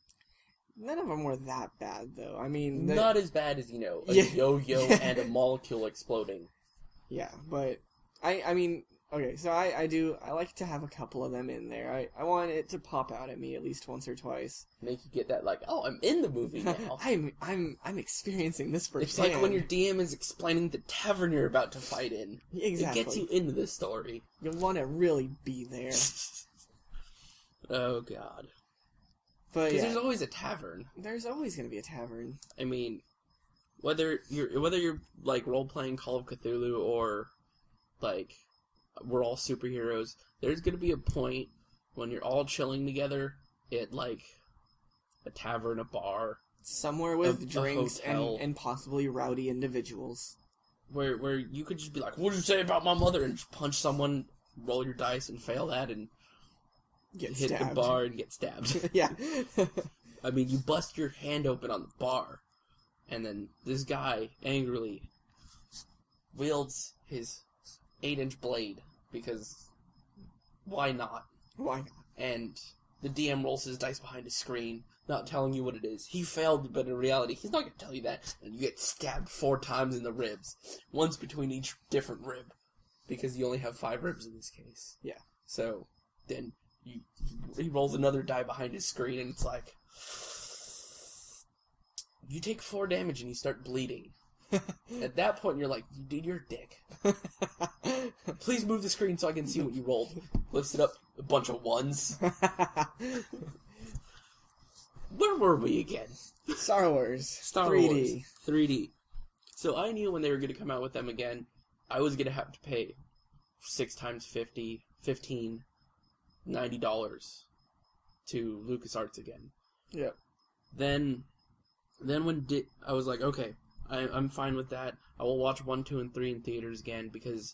none of them were that bad though. I mean, not as bad as a yo-yo and a molecule exploding. Yeah, but I mean, okay, so I like to have a couple of them in there. I want it to pop out at me at least once or twice. Make you get that oh, I'm in the movie now. I'm experiencing this firsthand. It's like when your DM is explaining the tavern you're about to fight in. Exactly. It gets you into the story. You'll want to really be there. Oh god. But because there's always a tavern. There's always going to be a tavern. I mean, whether you're role playing Call of Cthulhu or we're all superheroes, there's going to be a point when you're all chilling together at, like, a tavern, a bar. Somewhere with drinks and possibly rowdy individuals. Where you could just be like, what did you say about my mother? And just punch someone, roll your dice, and fail that, and hit the bar and get stabbed. Yeah. I mean, you bust your hand open on the bar, and then this guy angrily wields his 8-inch blade, because why not? Why not? And the DM rolls his dice behind his screen, not telling you what it is. He failed, but in reality, he's not going to tell you that. And you get stabbed 4 times in the ribs, once between each different rib, because you only have 5 ribs in this case. Yeah. So, then he rolls another die behind his screen, and it's like, you take 4 damage and you start bleeding. At that point, you're like, dude, you're a dick. Please move the screen so I can see what you rolled. Lifts it up, a bunch of 1s. Where were we again? Star Wars. Star 3D. Wars. 3D. So I knew when they were going to come out with them again, I was going to have to pay 6 times 50, $15, $90 to LucasArts again. Yep. Then when I was like, okay, I'm fine with that. I will watch 1, 2, and 3 in theaters again, because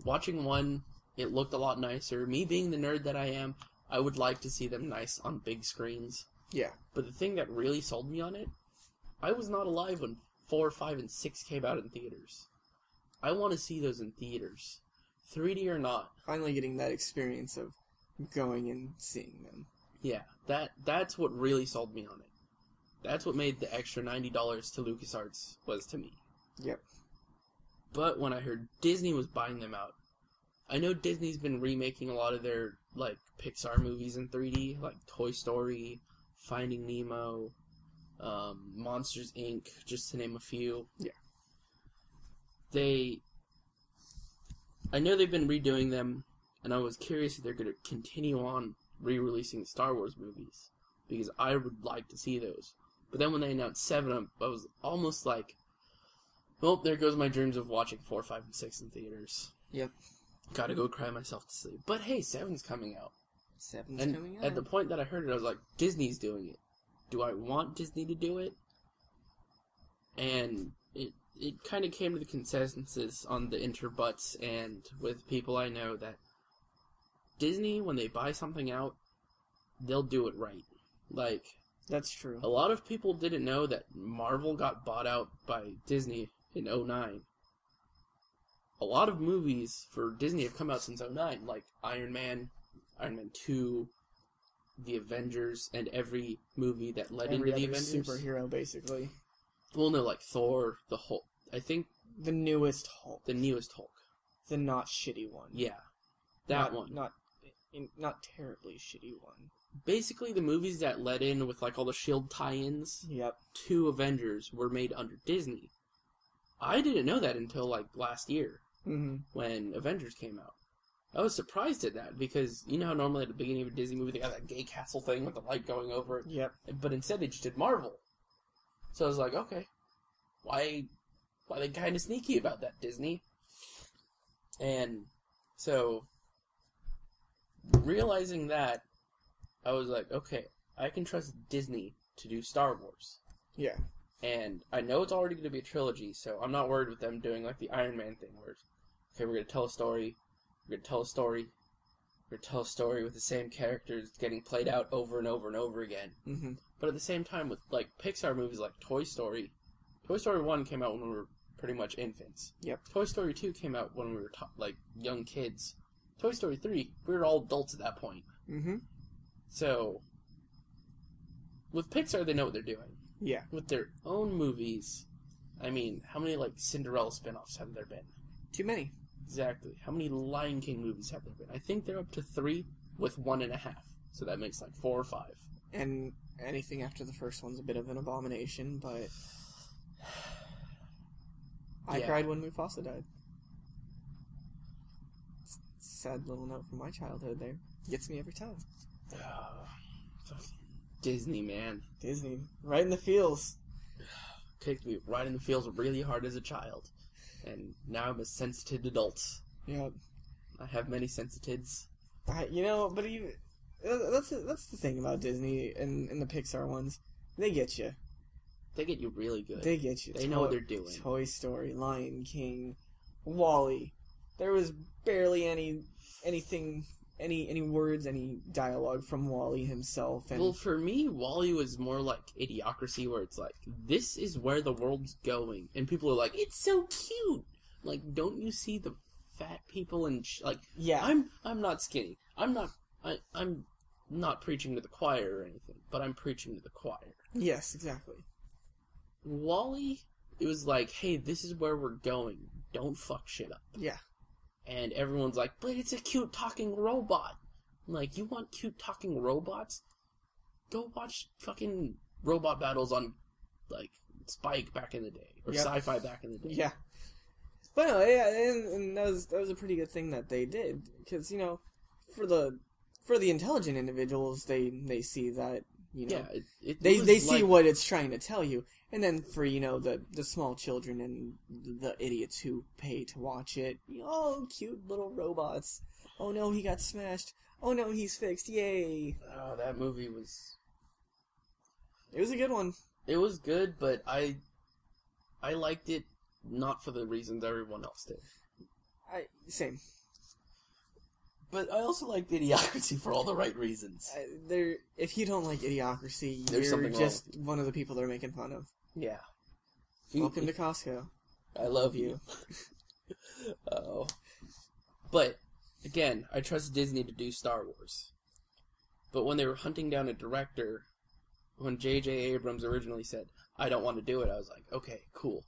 watching 1, it looked a lot nicer. Me being the nerd that I am, I would like to see them nice on big screens. Yeah. But the thing that really sold me on it, I was not alive when 4, 5, and 6 came out in theaters. I want to see those in theaters. 3D or not. Finally getting that experience of going and seeing them. Yeah, that's what really sold me on it. That's what made the extra $90 to LucasArts was to me. Yep. But when I heard Disney was buying them out, I know Disney's been remaking a lot of their, like, Pixar movies in 3D, like Toy Story, Finding Nemo, Monsters, Inc., just to name a few. Yeah. I know they've been redoing them, and I was curious if they're going to continue on re-releasing Star Wars movies, because I would like to see those. But then when they announced 7, I was almost like, well, there goes my dreams of watching 4, 5, and 6 in theaters. Yep. Gotta go cry myself to sleep. But hey, 7's coming out. 7's and coming out. At the point that I heard it, I was like, Disney's doing it. Do I want Disney to do it? And it kind of came to the consensus on the interbutts and with people I know that Disney, when they buy something out, they'll do it right. Like, that's true. A lot of people didn't know that Marvel got bought out by Disney in 2009. A lot of movies for Disney have come out since 2009, like Iron Man 2, The Avengers, and every movie that led into the Avengers. Superhero, basically. Well, no, like Thor, the Hulk. I think the newest Hulk. The newest Hulk. The not shitty one. Yeah, that one. Not terribly shitty one. Basically, the movies that led in with like all the S.H.I.E.L.D. tie-ins to Avengers were made under Disney. I didn't know that until like last year when Avengers came out. I was surprised at that because you know how normally at the beginning of a Disney movie they got that gay castle thing with the light going over it? Yep. But instead they just did Marvel. So I was like, okay, why they kind of sneaky about that, Disney? And so realizing that, I was like, okay, I can trust Disney to do Star Wars. Yeah. And I know it's already going to be a trilogy, so I'm not worried with them doing like the Iron Man thing where, okay, we're going to tell a story, we're going to tell a story, we're going to tell a story with the same characters getting played out over and over and over again. Mm-hmm. But at the same time, with like Pixar movies like Toy Story 1 came out when we were pretty much infants. Yep. Toy Story 2 came out when we were like young kids. Toy Story 3, we were all adults at that point. Mm-hmm. So, with Pixar, they know what they're doing. Yeah. With their own movies, I mean, how many, like, Cinderella spin-offs have there been? Too many. Exactly. How many Lion King movies have there been? I think they're up to 3 with 1.5. So that makes, like, 4 or 5. And anything after the first one's a bit of an abomination, but I cried when Mufasa died. Sad little note from my childhood there. Gets me every time. Disney, man. Disney. Right in the feels. Kicked me right in the feels really hard as a child. And now I'm a sensitive adult. Yep. I have many sensitives. But even That's the thing about Disney and the Pixar ones. They get you. They get you really good. They get you. They know what they're doing. Toy Story, Lion King, WALL-E. There was barely anything, any words, any dialogue from WALL-E himself. And well, for me, WALL-E was more like Idiocracy, where it's like, this is where the world's going, and people are like, it's so cute. Like, don't you see the fat people and like? Yeah, I'm not skinny. I'm not preaching to the choir or anything, but I'm preaching to the choir. Yes, exactly. WALL-E, it was like, hey, this is where we're going. Don't fuck shit up. Yeah. And everyone's like, but it's a cute talking robot. I'm like, you want cute talking robots? Go watch fucking robot battles on, like, Spike back in the day. Or Sci-Fi back in the day. Yeah. But no, yeah, and that was a pretty good thing that they did. Because, you know, for the intelligent individuals, they see that, you know, they see what it's trying to tell you. And then for, you know, the small children and the idiots who pay to watch it, oh, cute little robots. Oh no, he got smashed. Oh no, he's fixed. Yay. Oh, that movie was... It was a good one. It was good, but I liked it not for the reasons everyone else did. Same. But I also liked Idiocracy for all the right reasons. If you don't like Idiocracy, There's you're just one of the people they're making fun of. Yeah. Welcome to Costco. I love you. Oh. But, again, I trust Disney to do Star Wars. But when they were hunting down a director, when J.J. Abrams originally said, I don't want to do it, I was like, okay, cool.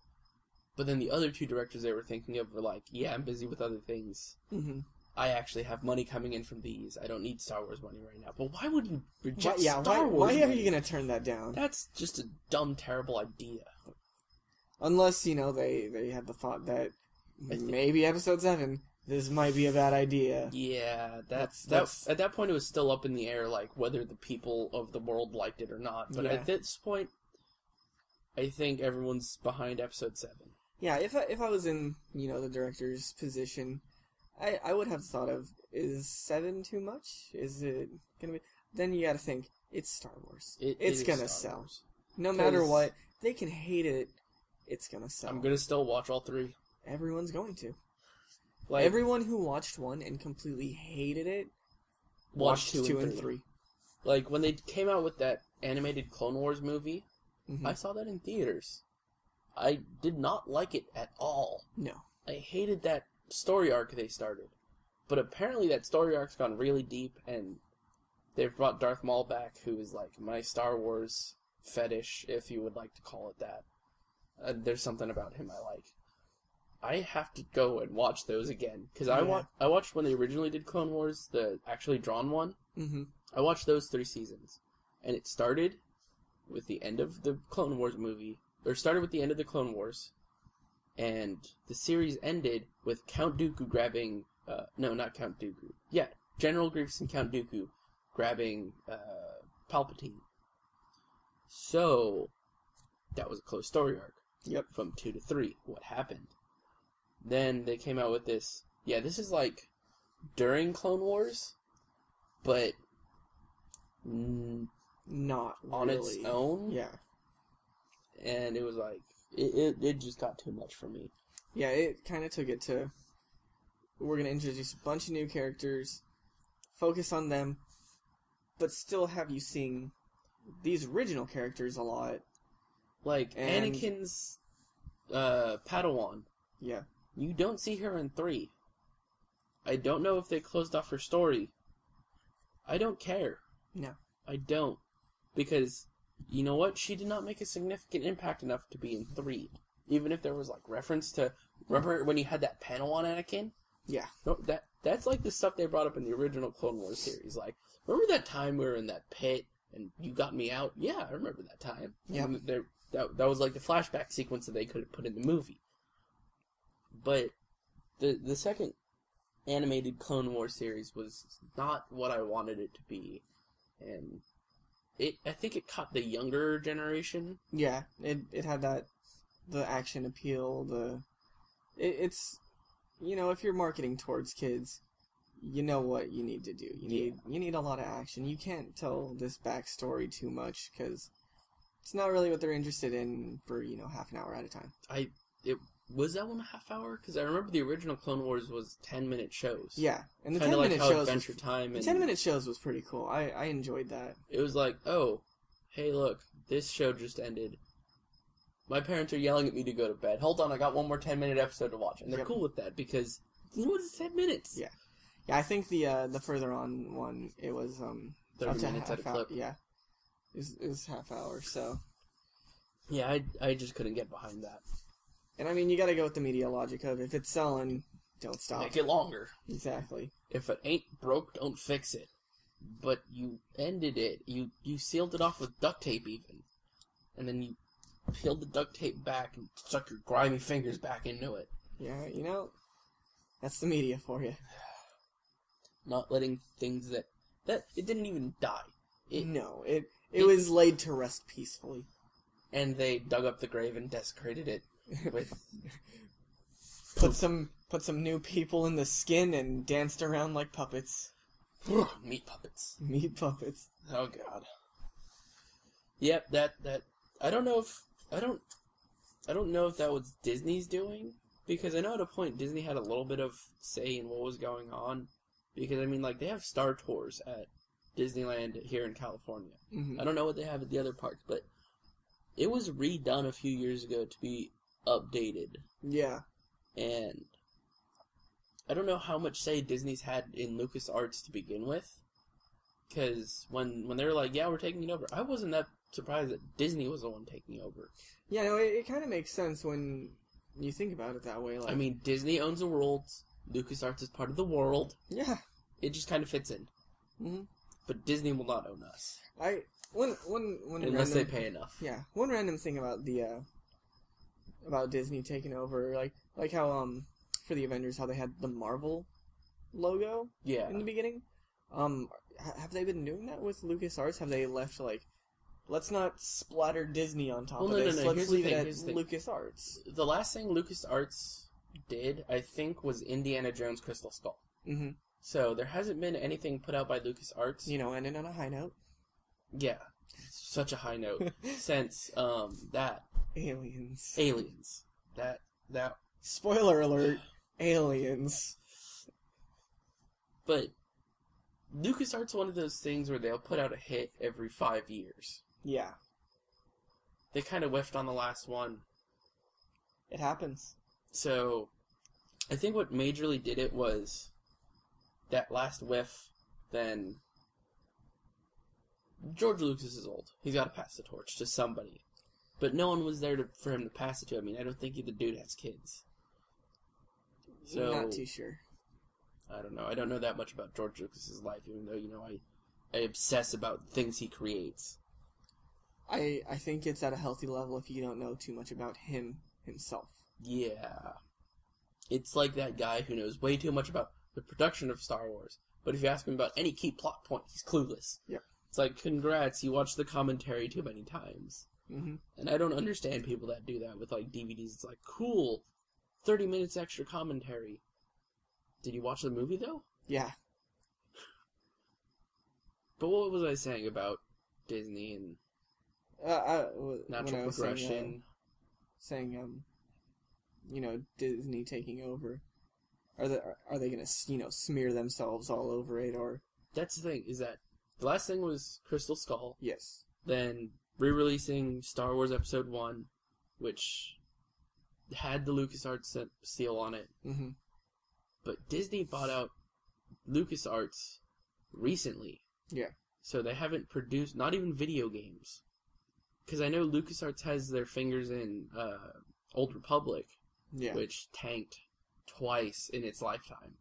But then the other two directors they were thinking of were like, yeah, I'm busy with other things. Mm-hmm. I actually have money coming in from these. I don't need Star Wars money right now. But why would you reject Star Wars Why money? are you going to turn that down? That's just a dumb, terrible idea. Unless, you know, they had the thought that maybe Episode 7, this might be a bad idea. Yeah, that's at that point it was still up in the air, like, whether the people of the world liked it or not. But at this point, I think everyone's behind Episode 7. Yeah, if I was in, you know, the director's position... I would have thought of, is 7 too much? Is it gonna be... Then you gotta think, it's Star Wars. It's gonna sell. Wars. No matter what, they can hate it, it's gonna sell. I'm gonna still watch all 3. Everyone's going to. Like, everyone who watched 1 and completely hated it, watched 2 and 3. Like, when they came out with that animated Clone Wars movie, I saw that in theaters. I did not like it at all. No. I hated that story arc they started, but apparently that story arc's gone really deep, and they've brought Darth Maul back, who is like my Star Wars fetish, if you would like to call it that. There's something about him I like. I have to go and watch those again, because I watched when they originally did Clone Wars, the actually drawn one. I watched those 3 seasons, and it started with the end of the Clone Wars movie, or started with the end of the Clone Wars. And the series ended with Count Dooku grabbing... no, not Count Dooku. Yeah, General Grievous and Count Dooku grabbing Palpatine. So, that was a close story arc. Yep. From 2 to 3. What happened? Then they came out with this... Yeah, this is like during Clone Wars, but... not on really. its own. Yeah. And it was like... It just got too much for me. Yeah, it kind of took it to... We're going to introduce a bunch of new characters, focus on them, but still have you seeing these original characters a lot. Like, Anakin's Padawan. Yeah. You don't see her in 3. I don't know if they closed off her story. I don't care. No. I don't. Because... You know what? She did not make a significant impact enough to be in 3. Even if there was, like, reference to... Remember when you had that panel on Anakin? Yeah. No, that's like the stuff they brought up in the original Clone Wars series. Like, remember that time we were in that pit and you got me out? Yeah, I remember that time. Yeah. That was like the flashback sequence that they could have put in the movie. But the second animated Clone Wars series was not what I wanted it to be. And... I think it caught the younger generation. Yeah, it had the action appeal, it's, you know, if you're marketing towards kids, you know what you need to do. You need a lot of action. You can't tell this backstory too much, because it's not really what they're interested in for, half an hour at a time. Was that one a half hour? Because I remember the original Clone Wars was 10-minute shows. Yeah, and the 10-minute shows Adventure Time. The 10-minute shows was pretty cool. I enjoyed that. It was like, oh, hey, look, this show just ended. My parents are yelling at me to go to bed. Hold on, I got one more 10-minute episode to watch, and they're cool with that because it's 10 minutes. Yeah, I think the further on one, it was 30 minutes at a clip. Yeah, it was half hour. So yeah, I just couldn't get behind that. And I mean, you gotta go with the media logic of if it's selling, don't stop. Make it longer. Exactly. If it ain't broke, don't fix it. But you ended it. You sealed it off with duct tape even. And then you peeled the duct tape back and stuck your grimy fingers back into it. Yeah, that's the media for you. Not letting things that it didn't even die. It was laid to rest peacefully. And they dug up the grave and desecrated it. With put some new people in the skin and danced around like puppets. Meat puppets. Meat puppets. Oh god. Yep, that I don't know if that was Disney's doing, because I know at a point Disney had a little bit of say in what was going on, because I mean, like, they have Star Tours at Disneyland here in California. Mm-hmm. I don't know what they have at the other parks, but it was redone a few years ago to be updated. Yeah. And I don't know how much say Disney's had in LucasArts to begin with. Because when they were like, yeah, we're taking it over, I wasn't that surprised that Disney was the one taking over. Yeah, no, it kind of makes sense when you think about it that way. Like, I mean, Disney owns the world. LucasArts is part of the world. Yeah. It just kind of fits in. Mm-hmm. But Disney will not own us. Unless they pay enough. Yeah. One random thing about about Disney taking over, like how for the Avengers, how they had the Marvel logo in the beginning. Have they been doing that with LucasArts? Have they left let's not splatter Disney on top of this. No. Let's leave it at LucasArts. The last thing LucasArts did, I think, was Indiana Jones Crystal Skull. Mm-hmm. So there hasn't been anything put out by LucasArts. Ending on a high note. Yeah, such a high note since that. Aliens. That. Spoiler alert. Aliens. But LucasArts one of those things where they'll put out a hit every 5 years. Yeah. They kind of whiffed on the last one. It happens. So, I think what majorly did it was that last whiff, then George Lucas is old. He's got to pass the torch to somebody. But no one was there for him to pass it to. I mean, I don't think the dude has kids. So, not too sure. I don't know. I don't know that much about George Lucas's life, even though, I obsess about things he creates. I think it's at a healthy level if you don't know too much about himself. Yeah. It's like that guy who knows way too much about the production of Star Wars, but if you ask him about any key plot point, he's clueless. Yeah. It's like, congrats, you watched the commentary too many times. Mm-hmm. And I don't understand people that do that with, DVDs. It's like, cool, 30 minutes extra commentary. Did you watch the movie, though? Yeah. But what was I saying about Disney and natural progression? Saying, Disney taking over. Are they going to, smear themselves all over it, or... That's the thing, is that the last thing was Crystal Skull. Yes. Then re-releasing Star Wars Episode 1, which had the LucasArts seal on it. Mm-hmm. But Disney bought out LucasArts recently. Yeah. So they haven't produced, not even video games. Because I know LucasArts has their fingers in Old Republic, which tanked twice in its lifetime.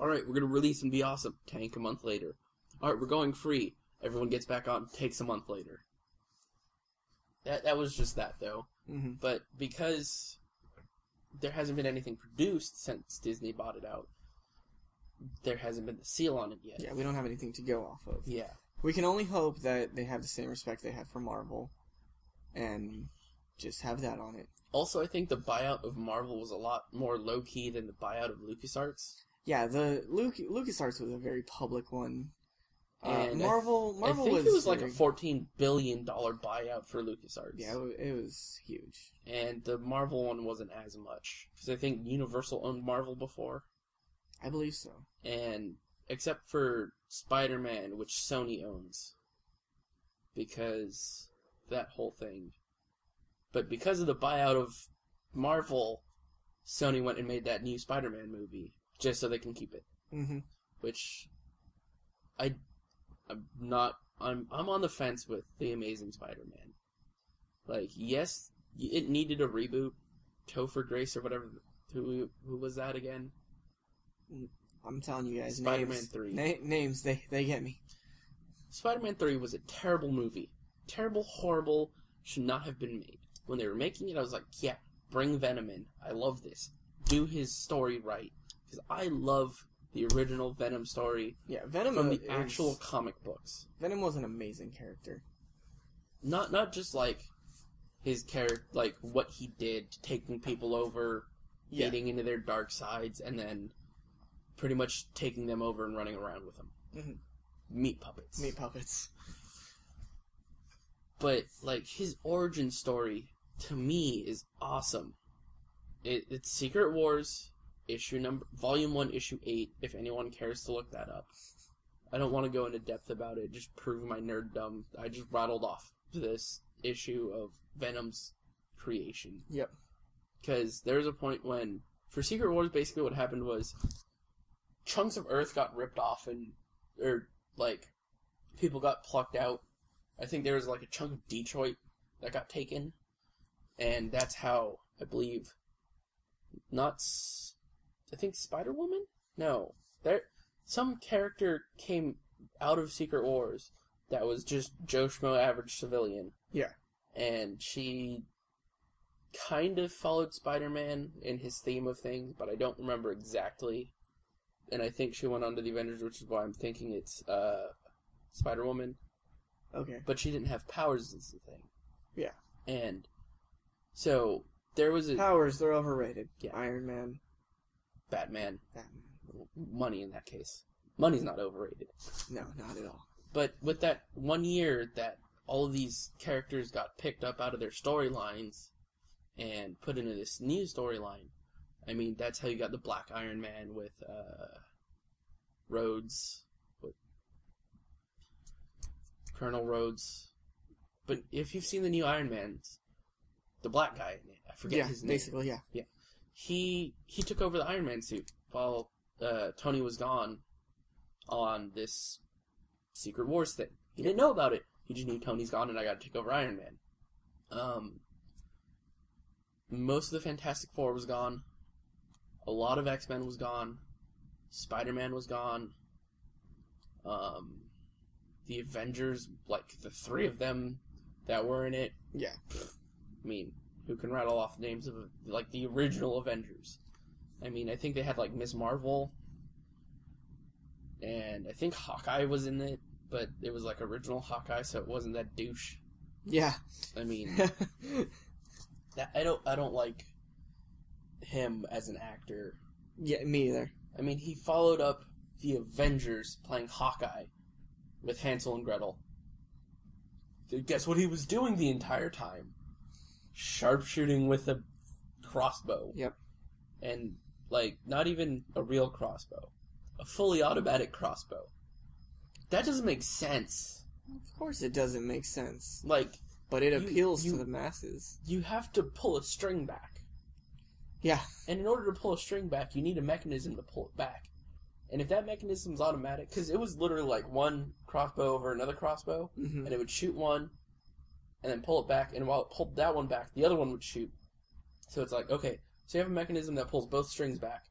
Alright, we're going to release and be awesome. Tank a month later. Alright, we're going free. Everyone gets back on. Takes a month later. That was just that, though. Mm-hmm. But because there hasn't been anything produced since Disney bought it out, there hasn't been the seal on it yet. Yeah, we don't have anything to go off of. Yeah. We can only hope that they have the same respect they had for Marvel, and just have that on it. Also, I think the buyout of Marvel was a lot more low-key than the buyout of LucasArts. Yeah, the LucasArts was a very public one. And Marvel I think it was like a $14 billion buyout for LucasArts. Yeah, it was huge. And the Marvel one wasn't as much. Because I think Universal owned Marvel before. I believe so. And except for Spider-Man, which Sony owns. Because that whole thing. But because of the buyout of Marvel, Sony went and made that new Spider-Man movie. Just so they can keep it. Mm-hmm. Which I'm on the fence with The Amazing Spider-Man. Like, yes, it needed a reboot. Topher Grace or whatever. Who was that again? I'm telling you guys, Spider-Man 3. Names, they get me. Spider-Man 3 was a terrible movie. Terrible, horrible, should not have been made. When they were making it, I was like, yeah, bring Venom in. I love this. Do his story right. Because I love the original Venom story. Yeah, Venom from the actual comic books. Venom was an amazing character. Not just like his character, like what he did, taking people over, feeding into their dark sides, and then pretty much taking them over and running around with them. Mm-hmm. Meat puppets. But like his origin story to me is awesome. It's Secret Wars. Volume 1, Issue 8, if anyone cares to look that up. I don't want to go into depth about it, just prove my nerddom. I just rattled off this issue of Venom's creation. Yep. Because there was a point when, for Secret Wars, basically what happened was, chunks of Earth got ripped off, people got plucked out. I think there was, a chunk of Detroit that got taken. And that's how, I believe, I think Spider-Woman? No. Some character came out of Secret Wars that was just Joe Schmo average civilian. Yeah. And she kind of followed Spider-Man in his theme of things, but I don't remember exactly. And I think she went on to the Avengers, which is why I'm thinking it's Spider-Woman. Okay. But she didn't have powers is the thing. Yeah. And so there was powers, they're overrated. Yeah. Iron Man. Batman. Money in that case. Money's not overrated. No, not at all. But with that 1 year that all of these characters got picked up out of their storylines and put into this new storyline, I mean, that's how you got the Black Iron Man with Rhodes, with Colonel Rhodes. But if you've seen the new Iron Man, the black guy, I forget his name. Basically, yeah. Yeah. He took over the Iron Man suit while Tony was gone on this Secret Wars thing. He didn't know about it. He just knew Tony's gone and I got to take over Iron Man. Most of the Fantastic Four was gone. A lot of X-Men was gone. Spider-Man was gone. The Avengers, the three of them that were in it. Yeah. I mean, who can rattle off names of, the original Avengers? I mean, I think they had, Ms. Marvel, and I think Hawkeye was in it, but it was, original Hawkeye, so it wasn't that douche. Yeah. I mean, I don't like him as an actor. Yeah, me either. I mean, he followed up the Avengers playing Hawkeye with Hansel and Gretel. Guess what he was doing the entire time? Sharpshooting with a crossbow. Yep. And, not even a real crossbow. A fully automatic crossbow. That doesn't make sense. Of course it doesn't make sense. But it appeals to the masses. You have to pull a string back. Yeah. And in order to pull a string back, you need a mechanism to pull it back. And if that mechanism's automatic, because it was literally one crossbow over another crossbow, and it would shoot one, and then pull it back, and while it pulled that one back, the other one would shoot. So it's okay, so you have a mechanism that pulls both strings back,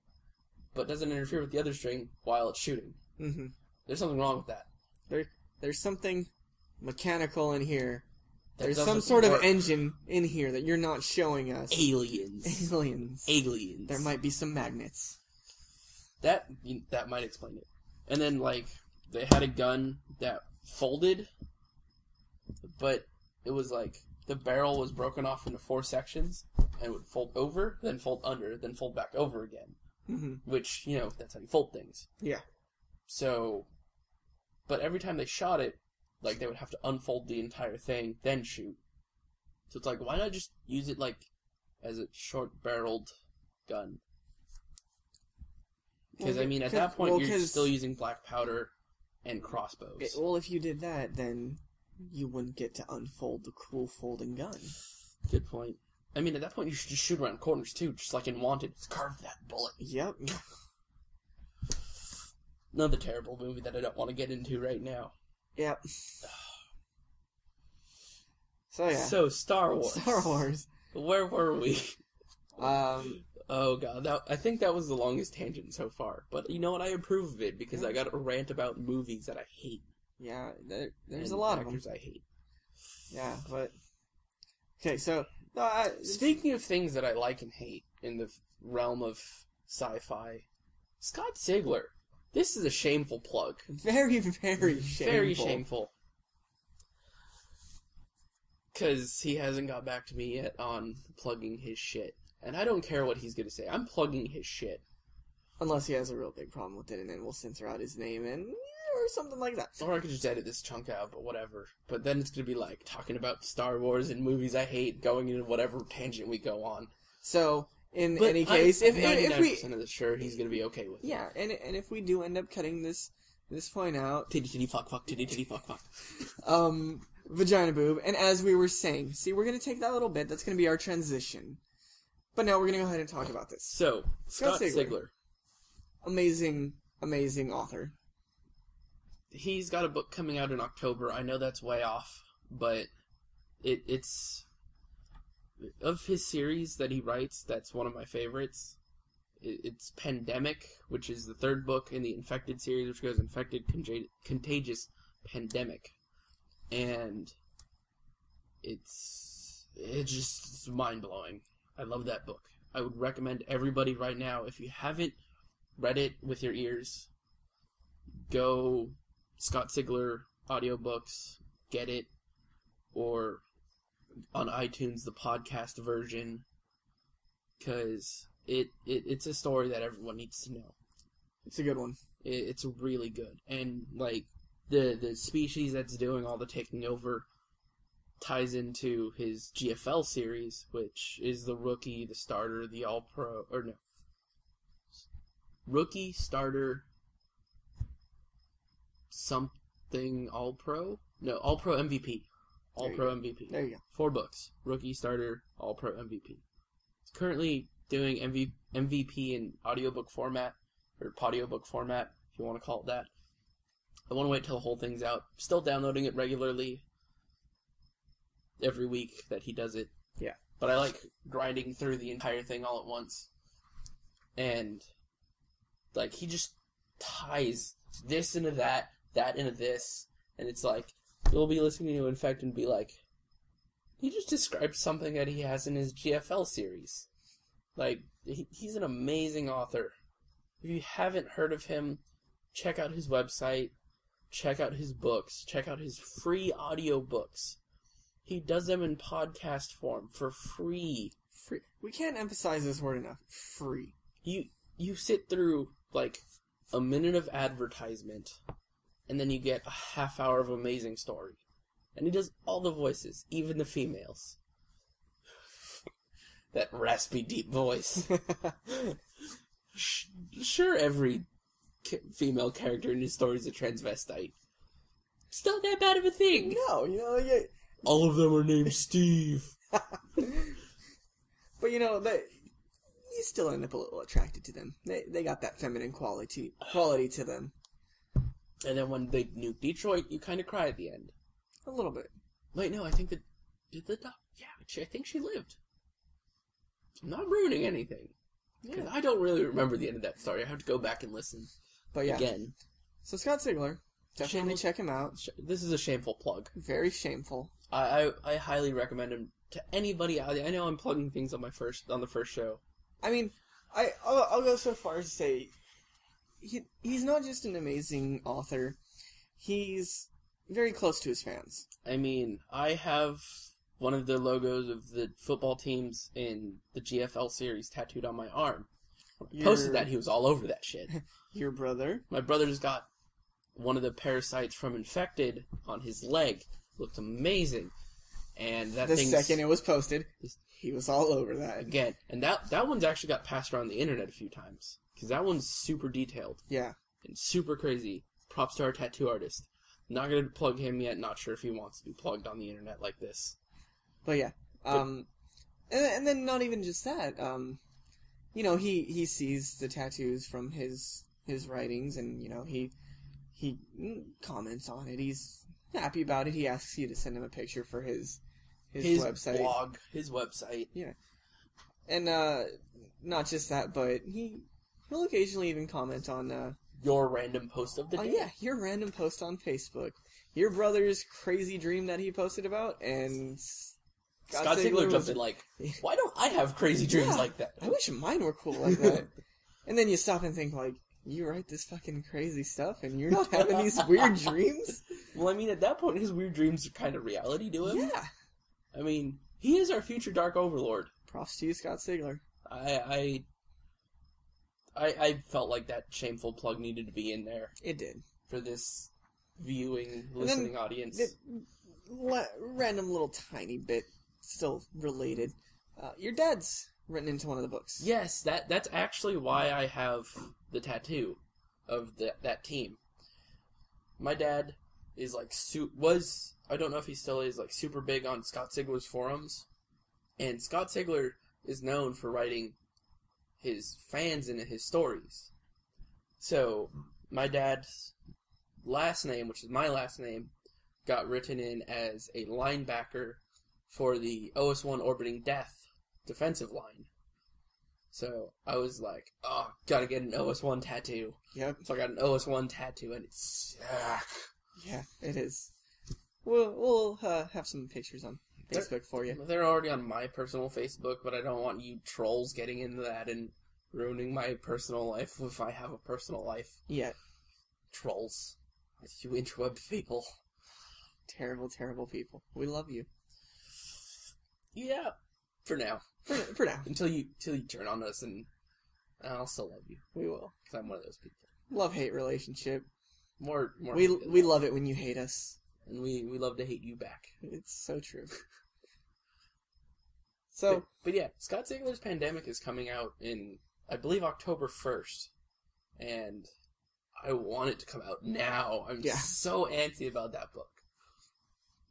but doesn't interfere with the other string while it's shooting. Mm-hmm. There's something wrong with that. There's something mechanical in here. There's some sort of engine in here that you're not showing us. Aliens. There might be some magnets. That might explain it. And then, they had a gun that folded, but it was the barrel was broken off into 4 sections, and it would fold over, then fold under, then fold back over again. which, you know, that's how you fold things. Yeah. So, but every time they shot it, like, they would have to unfold the entire thing, then shoot. So it's like, why not just use it, like, as a short-barreled gun? Because, I mean, at that point, you're still using black powder and crossbows. Well, if you did that, then you wouldn't get to unfold the cool folding gun. Good point. I mean, at that point, you should just shoot around corners, too, just like in Wanted. Just carve that bullet. Yep. Another terrible movie that I don't want to get into right now. Yep. So, yeah. So, Star Wars. Star Wars. Where were we? Oh, God. I think that was the longest tangent so far. But you know what? I approve of it because I got a rant about movies that I hate. Yeah, there's a lot of them. Actors I hate. Yeah, but... Okay, so... Speaking of things that I like and hate in the realm of sci-fi, Scott Sigler. This is a shameful plug. Very, very shameful. Very shameful. Because he hasn't got back to me yet on plugging his shit. And I don't care what he's going to say. I'm plugging his shit. Unless he has a real big problem with it, and then we'll censor out his name and... or something like that. Or I could just edit this chunk out, but whatever. But then it's going to be like talking about Star Wars and movies I hate, going into whatever tangent we go on. So, in any case, if we... 99% of the sure, he's going to be okay with it. Yeah, and if we do end up cutting this point out... Titty titty fuck fuck, titty titty fuck fuck. Vagina boob, and as we were saying, see, we're going to take that little bit, that's going to be our transition. But now we're going to go ahead and talk about this. So, Scott Sigler. Amazing, amazing author. He's got a book coming out in October. I know that's way off, but it's... Of his series that he writes, that's one of my favorites. It's Pandemic, which is the third book in the Infected series, which goes Infected, Contagious, Pandemic. And it's just mind-blowing. I love that book. I would recommend everybody right now, if you haven't read it with your ears, go Scott Sigler audiobooks, get it, or on iTunes, the podcast version, because it's a story that everyone needs to know. It's a good one. It's really good. And, like, the species that's doing all the taking over ties into his GFL series, which is the rookie, the starter, the all-pro, or no. Rookie, starter, something all-pro? No, all-pro MVP. All-pro MVP. There you go. 4 books. Rookie, starter, all-pro MVP. It's currently doing MVP in audiobook format, or podiobook format, if you want to call it that. I want to wait till the whole thing's out. Still downloading it regularly. Every week that he does it. Yeah. But I like grinding through the entire thing all at once. And, like, he just ties this into that into this. And it's like, you'll be listening to Infect and be like, he just described something that he has in his GFL series. Like, he's an amazing author. If you haven't heard of him, check out his website. Check out his books. Check out his free audiobooks. He does them in podcast form for free. Free. We can't emphasize this word enough. Free. You sit through, like, a minute of advertisement, and then you get a half hour of amazing story. And he does all the voices, even the females. That raspy, deep voice. Sure, every female character in his story is a transvestite. It's not that bad of a thing. No, all of them are named Steve. But you still end up a little attracted to them. They got that feminine quality to them. And then when they nuke Detroit, you kind of cry at the end. A little bit. Wait, no, I think that... I think she lived. I'm not ruining anything. Because I don't really remember the end of that story. I have to go back and listen. But yeah. Again. So Scott Sigler, definitely check him out. This is a shameful plug. Very shameful. I highly recommend him to anybody out there. I know I'm plugging things on the first show. I mean, I'll go so far as to say he's not just an amazing author. He's very close to his fans. I mean, I have one of the logos of the football teams in the GFL series tattooed on my arm. When I posted that, he was all over that shit. Your brother? My brother's got one of the parasites from infected on his leg. Looked amazing. And that the second it was posted, he was all over that. Again. And that one's actually got passed around the internet a few times. Because that one's super detailed. Yeah. And super crazy. Props to our tattoo artist. Not going to plug him yet. Not sure if he wants to be plugged on the internet like this. But yeah. And then not even just that. You know, he sees the tattoos from his writings, and, you know, he comments on it. He's happy about it. He asks you to send him a picture for his website. Blog. His website. Yeah. And not just that, but he'll occasionally even comment on your random post of the day. Yeah, your random post on Facebook. Your brother's crazy dream that he posted about, and Scott Ziegler jumped in like, why don't I have crazy dreams like that? I wish mine were cool like that. And then you stop and think, like, you write this fucking crazy stuff and you're not having these weird dreams? Well, I mean, at that point, his weird dreams are kind of reality to him. Yeah. I mean, he is our future Dark Overlord. Props to you, Scott Ziegler. I felt like that shameful plug needed to be in there. It did. For this listening audience. Random little tiny bit, still related. Your dad's written into one of the books. Yes, that's actually why I have the tattoo of that team. My dad is like I don't know if he still is, like, super big on Scott Ziegler's forums, and Scott Ziegler is known for writing his fans into his stories. So my dad's last name, which is my last name, got written in as a linebacker for the OS1 orbiting death defensive line. So I was like, oh, gotta get an OS1 tattoo. Yep. So I got an OS1 tattoo, and it's sick. Yeah, it is. We'll have some pictures on Facebook for you. They're already on my personal Facebook, but I don't want you trolls getting into that and ruining my personal life if I have a personal life. Yeah. Trolls. You interweb people. Terrible, terrible people. We love you. Yeah. For now. For now. Until you turn on us, and I'll still love you. We will. Because I'm one of those people. Love-hate relationship. More. We love it when you hate us. And we love to hate you back. It's so true. But yeah, Scott Ziegler's Pandemic is coming out in, I believe, October 1st. And I want it to come out now. I'm so antsy about that book.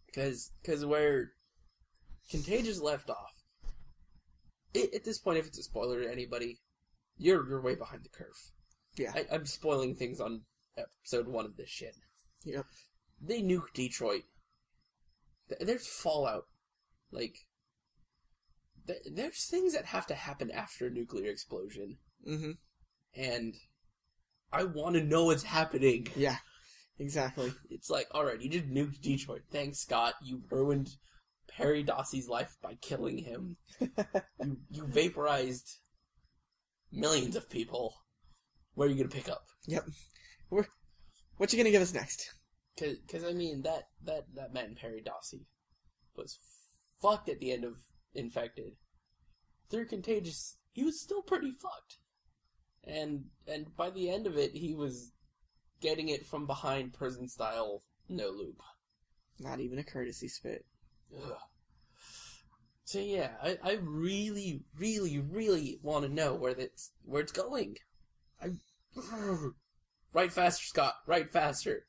Because where Contagious left off, at this point, if it's a spoiler to anybody, you're way behind the curve. Yeah. I'm spoiling things on episode 1 of this shit. Yep. They nuke Detroit. There's fallout. Like, there's things that have to happen after a nuclear explosion. Mm-hmm. And I want to know what's happening. Yeah, exactly. It's like, alright, you just nuked Detroit. Thanks, Scott. You ruined Perry Dossey's life by killing him. You vaporized millions of people. Where are you going to pick up? Yep. What you going to give us next? Because I mean, that man, Perry Dossey, was fucked at the end of Infected. Through Contagious, he was still pretty fucked. And by the end of it, he was getting it from behind prison-style no-lube. Not even a courtesy spit. Ugh. So yeah, I really, really, really want to know where it's going. Write faster, Scott. Write faster.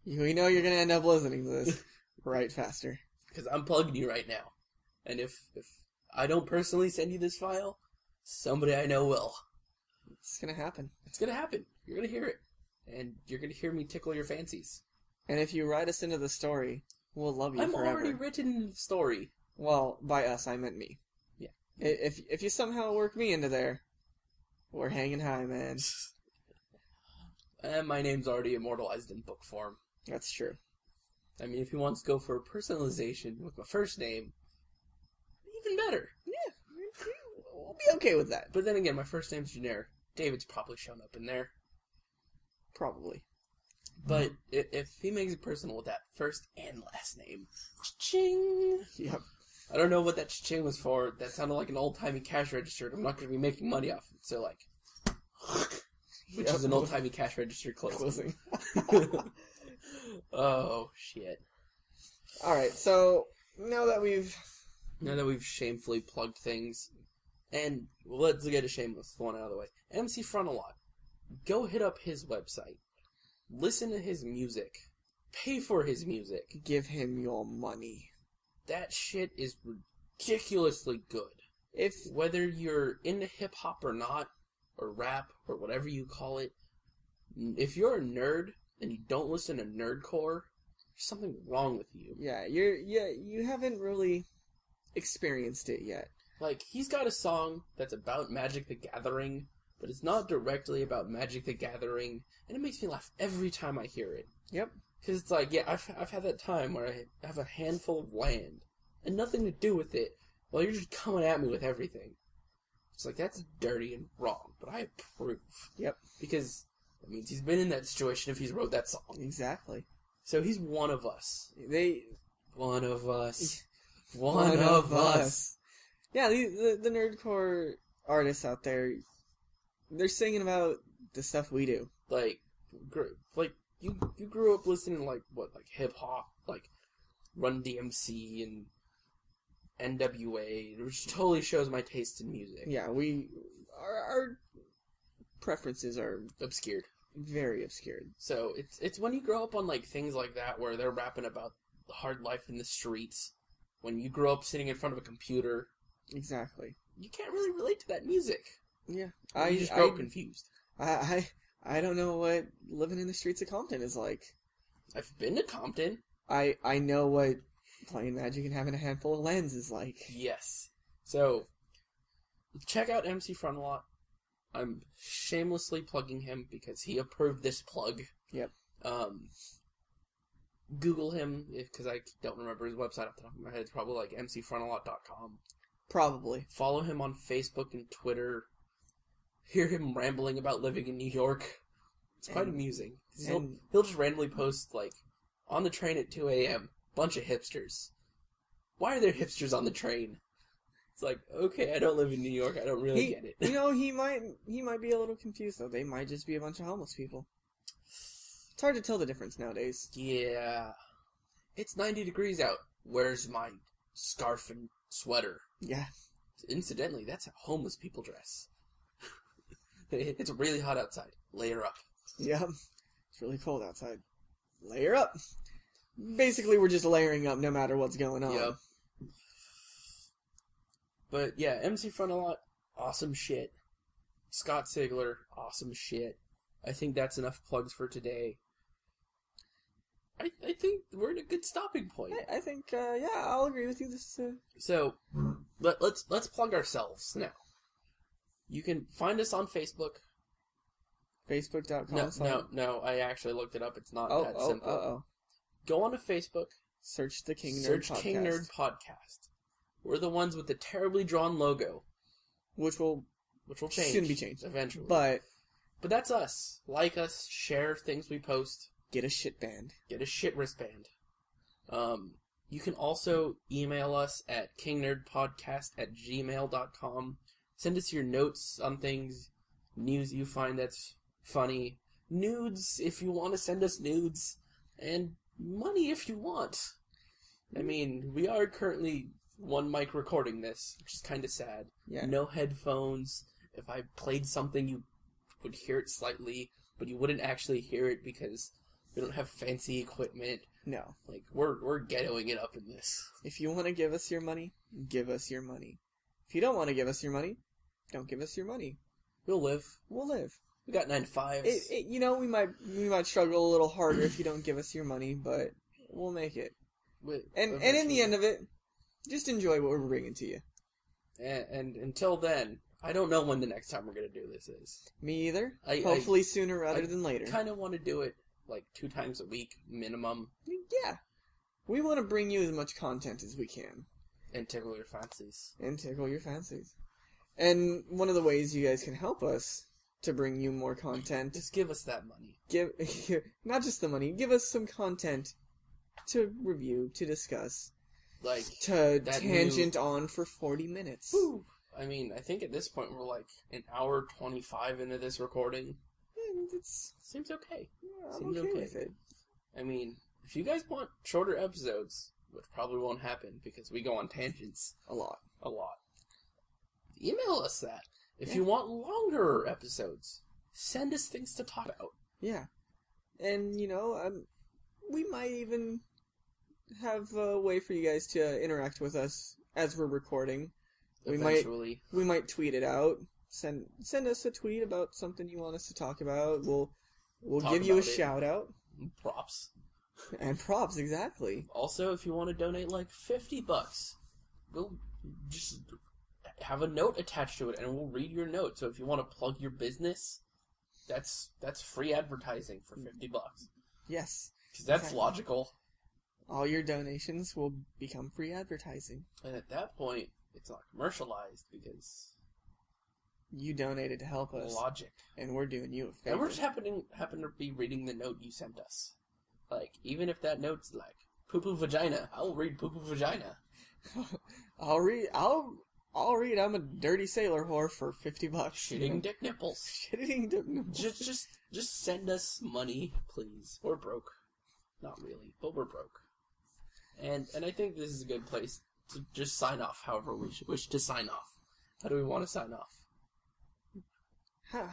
We know you're going to end up listening to this. Write faster. Because I'm plugging you right now. And if I don't personally send you this file, somebody I know will. It's going to happen. It's going to happen. You're going to hear it. And you're going to hear me tickle your fancies. And if you write us into the story, we'll love you forever. I'm already written in the story. Well, by us, I meant me. Yeah. If you somehow work me into there, we're hanging high, man. And my name's already immortalized in book form. That's true. I mean, if he wants to go for a personalization with my first name, even better. Yeah, we'll be okay with that. But then again, my first name's generic. David's probably shown up in there. Probably. But if he makes it personal with that first and last name, cha-ching! Yep. I don't know what that cha-ching was for. That sounded like an old-timey cash register. I'm not going to be making money off it. So, like, Which is an old-timey cash register closing. Oh, shit. Alright, so, now that we've shamefully plugged things, and let's get a shameless one out of the way. MC Frontalot. Go hit up his website. Listen to his music. Pay for his music. Give him your money. That shit is ridiculously good. Whether you're into hip-hop or not, or rap, or whatever you call it, if you're a nerd and you don't listen to nerdcore, there's something wrong with you. Yeah, you haven't really experienced it yet. Like, he's got a song that's about Magic the Gathering, but it's not directly about Magic the Gathering, and it makes me laugh every time I hear it. Yep. Because it's like, yeah, I've had that time where I have a handful of land, and nothing to do with it, while you're just coming at me with everything. It's like, that's dirty and wrong, but I approve. Yep. Because that means he's been in that situation if he's wrote that song. Exactly. So he's one of us. One of us. One of us. Yeah, the nerdcore artists out there, they're singing about the stuff we do. Like you grew up listening to, like hip-hop, like Run DMC and NWA, which totally shows my taste in music. Yeah, our preferences are obscured. Very obscured. So it's when you grow up on like things like that where they're rapping about the hard life in the streets. When you grow up sitting in front of a computer. Exactly. You can't really relate to that music. Yeah. You just grow confused. I don't know what living in the streets of Compton is like. I've been to Compton. I know what playing Magic and having a handful of lands is like. Yes. So, check out MC Frontalot. I'm shamelessly plugging him because he approved this plug. Yep. Google him, because I don't remember his website off the top of my head. It's probably like mcfrontalot.com. Probably. Follow him on Facebook and Twitter. Hear him rambling about living in New York. It's quite amusing. He'll just randomly post, like, on the train at 2 a.m., bunch of hipsters. Why are there hipsters on the train? It's like, okay, I don't live in New York. I don't really get it. You know, he might be a little confused, though. They might just be a bunch of homeless people. It's hard to tell the difference nowadays. Yeah. It's 90 degrees out. Where's my scarf and sweater? Yeah. Incidentally, that's a homeless people dress. It's really hot outside. Layer up. Yeah. It's really cold outside. Layer up. Basically, we're just layering up no matter what's going on. Yep. But yeah, MC Frontalot, awesome shit. Scott Sigler, awesome shit. I think that's enough plugs for today. I think we're at a good stopping point. I think, yeah, I'll agree with you. So, let's plug ourselves now. You can find us on Facebook. Facebook.com. No, I actually looked it up. It's not that simple. Go on to Facebook. Search the King Nerd Search Podcast. King Nerd Podcast. We're the ones with the terribly drawn logo. Which will change. Soon be changed. Eventually. But that's us. Like us, share things we post. Get a shit band. Get a shit wristband. You can also email us at kingnerdpodcast@gmail.com. Send us your notes on things, news you find that's funny, nudes if you want to send us nudes, and money if you want. I mean, we are currently one mic recording this, which is kind of sad. Yeah. No headphones. If I played something, you would hear it slightly, but you wouldn't actually hear it because we don't have fancy equipment. No. Like, we're ghettoing it up in this. If you want to give us your money, give us your money. If you don't want to give us your money, don't give us your money. We'll live. We'll live. We got 9 to 5s. You know, we might struggle a little harder if you don't give us your money, but we'll make it. And in the end of it, just enjoy what we're bringing to you. And until then, I don't know when the next time we're going to do this is. Me either. Hopefully sooner rather than later. I kind of want to do it like 2 times a week, minimum. Yeah. We want to bring you as much content as we can. And tickle your fancies. And one of the ways you guys can help us to bring you more content... Just give us that money. Not just the money. Give us some content to review, to discuss. Like... To tangent on for 40 minutes. Woo! I mean, I think at this point we're like an hour 25 into this recording. It seems okay. Yeah, I'm okay with it. I mean, if you guys want shorter episodes, which probably won't happen because we go on tangents a lot, email us that. If you want longer episodes, send us things to talk about. Yeah. And, we might even have a way for you guys to interact with us as we're recording. Eventually. We might tweet it out. Send us a tweet about something you want us to talk about. We'll give you a shout out. Props. And props, exactly. Also, if you want to donate like $50, we'll just have a note attached to it, and we'll read your note. So if you want to plug your business, that's free advertising for $50. Yes. Because that's logical. All your donations will become free advertising. And at that point, it's not commercialized because you donated to help us. Logic. And we're doing you a favor. And we're just happen to be reading the note you sent us. Like, even if that note's like poo-poo vagina, I will read poo-poo vagina. I'll read I'm a dirty sailor whore for $50. Shitting dick nipples. Shitting dick nipples. Just send us money, please. We're broke. Not really, but we're broke. And I think this is a good place to just sign off however we wish to sign off. How do we want to sign off?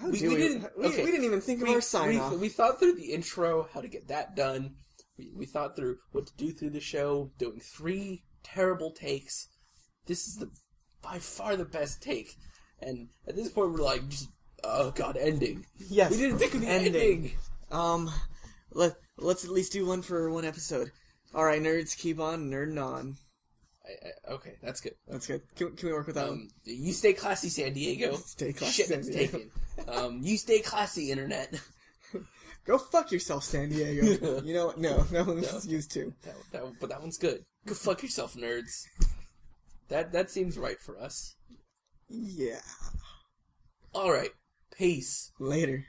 We didn't even think of our sign-off. We thought through the intro, how to get that done. We thought through what to do through the show, doing 3 terrible takes. This is by far the best take. And at this point, we're like, ending. Yes. We didn't think of the ending. Let's at least do one for one episode. All right, nerds, keep on nerding on. Okay, that's good. That's good. Can we work with that one? You stay classy, San Diego. Stay classy, San Diego. You stay classy, Internet. Go fuck yourself, San Diego. You know what? No, that one's used too. But that one's good. Go fuck yourself, nerds. That seems right for us. Yeah. All right. Peace. Later.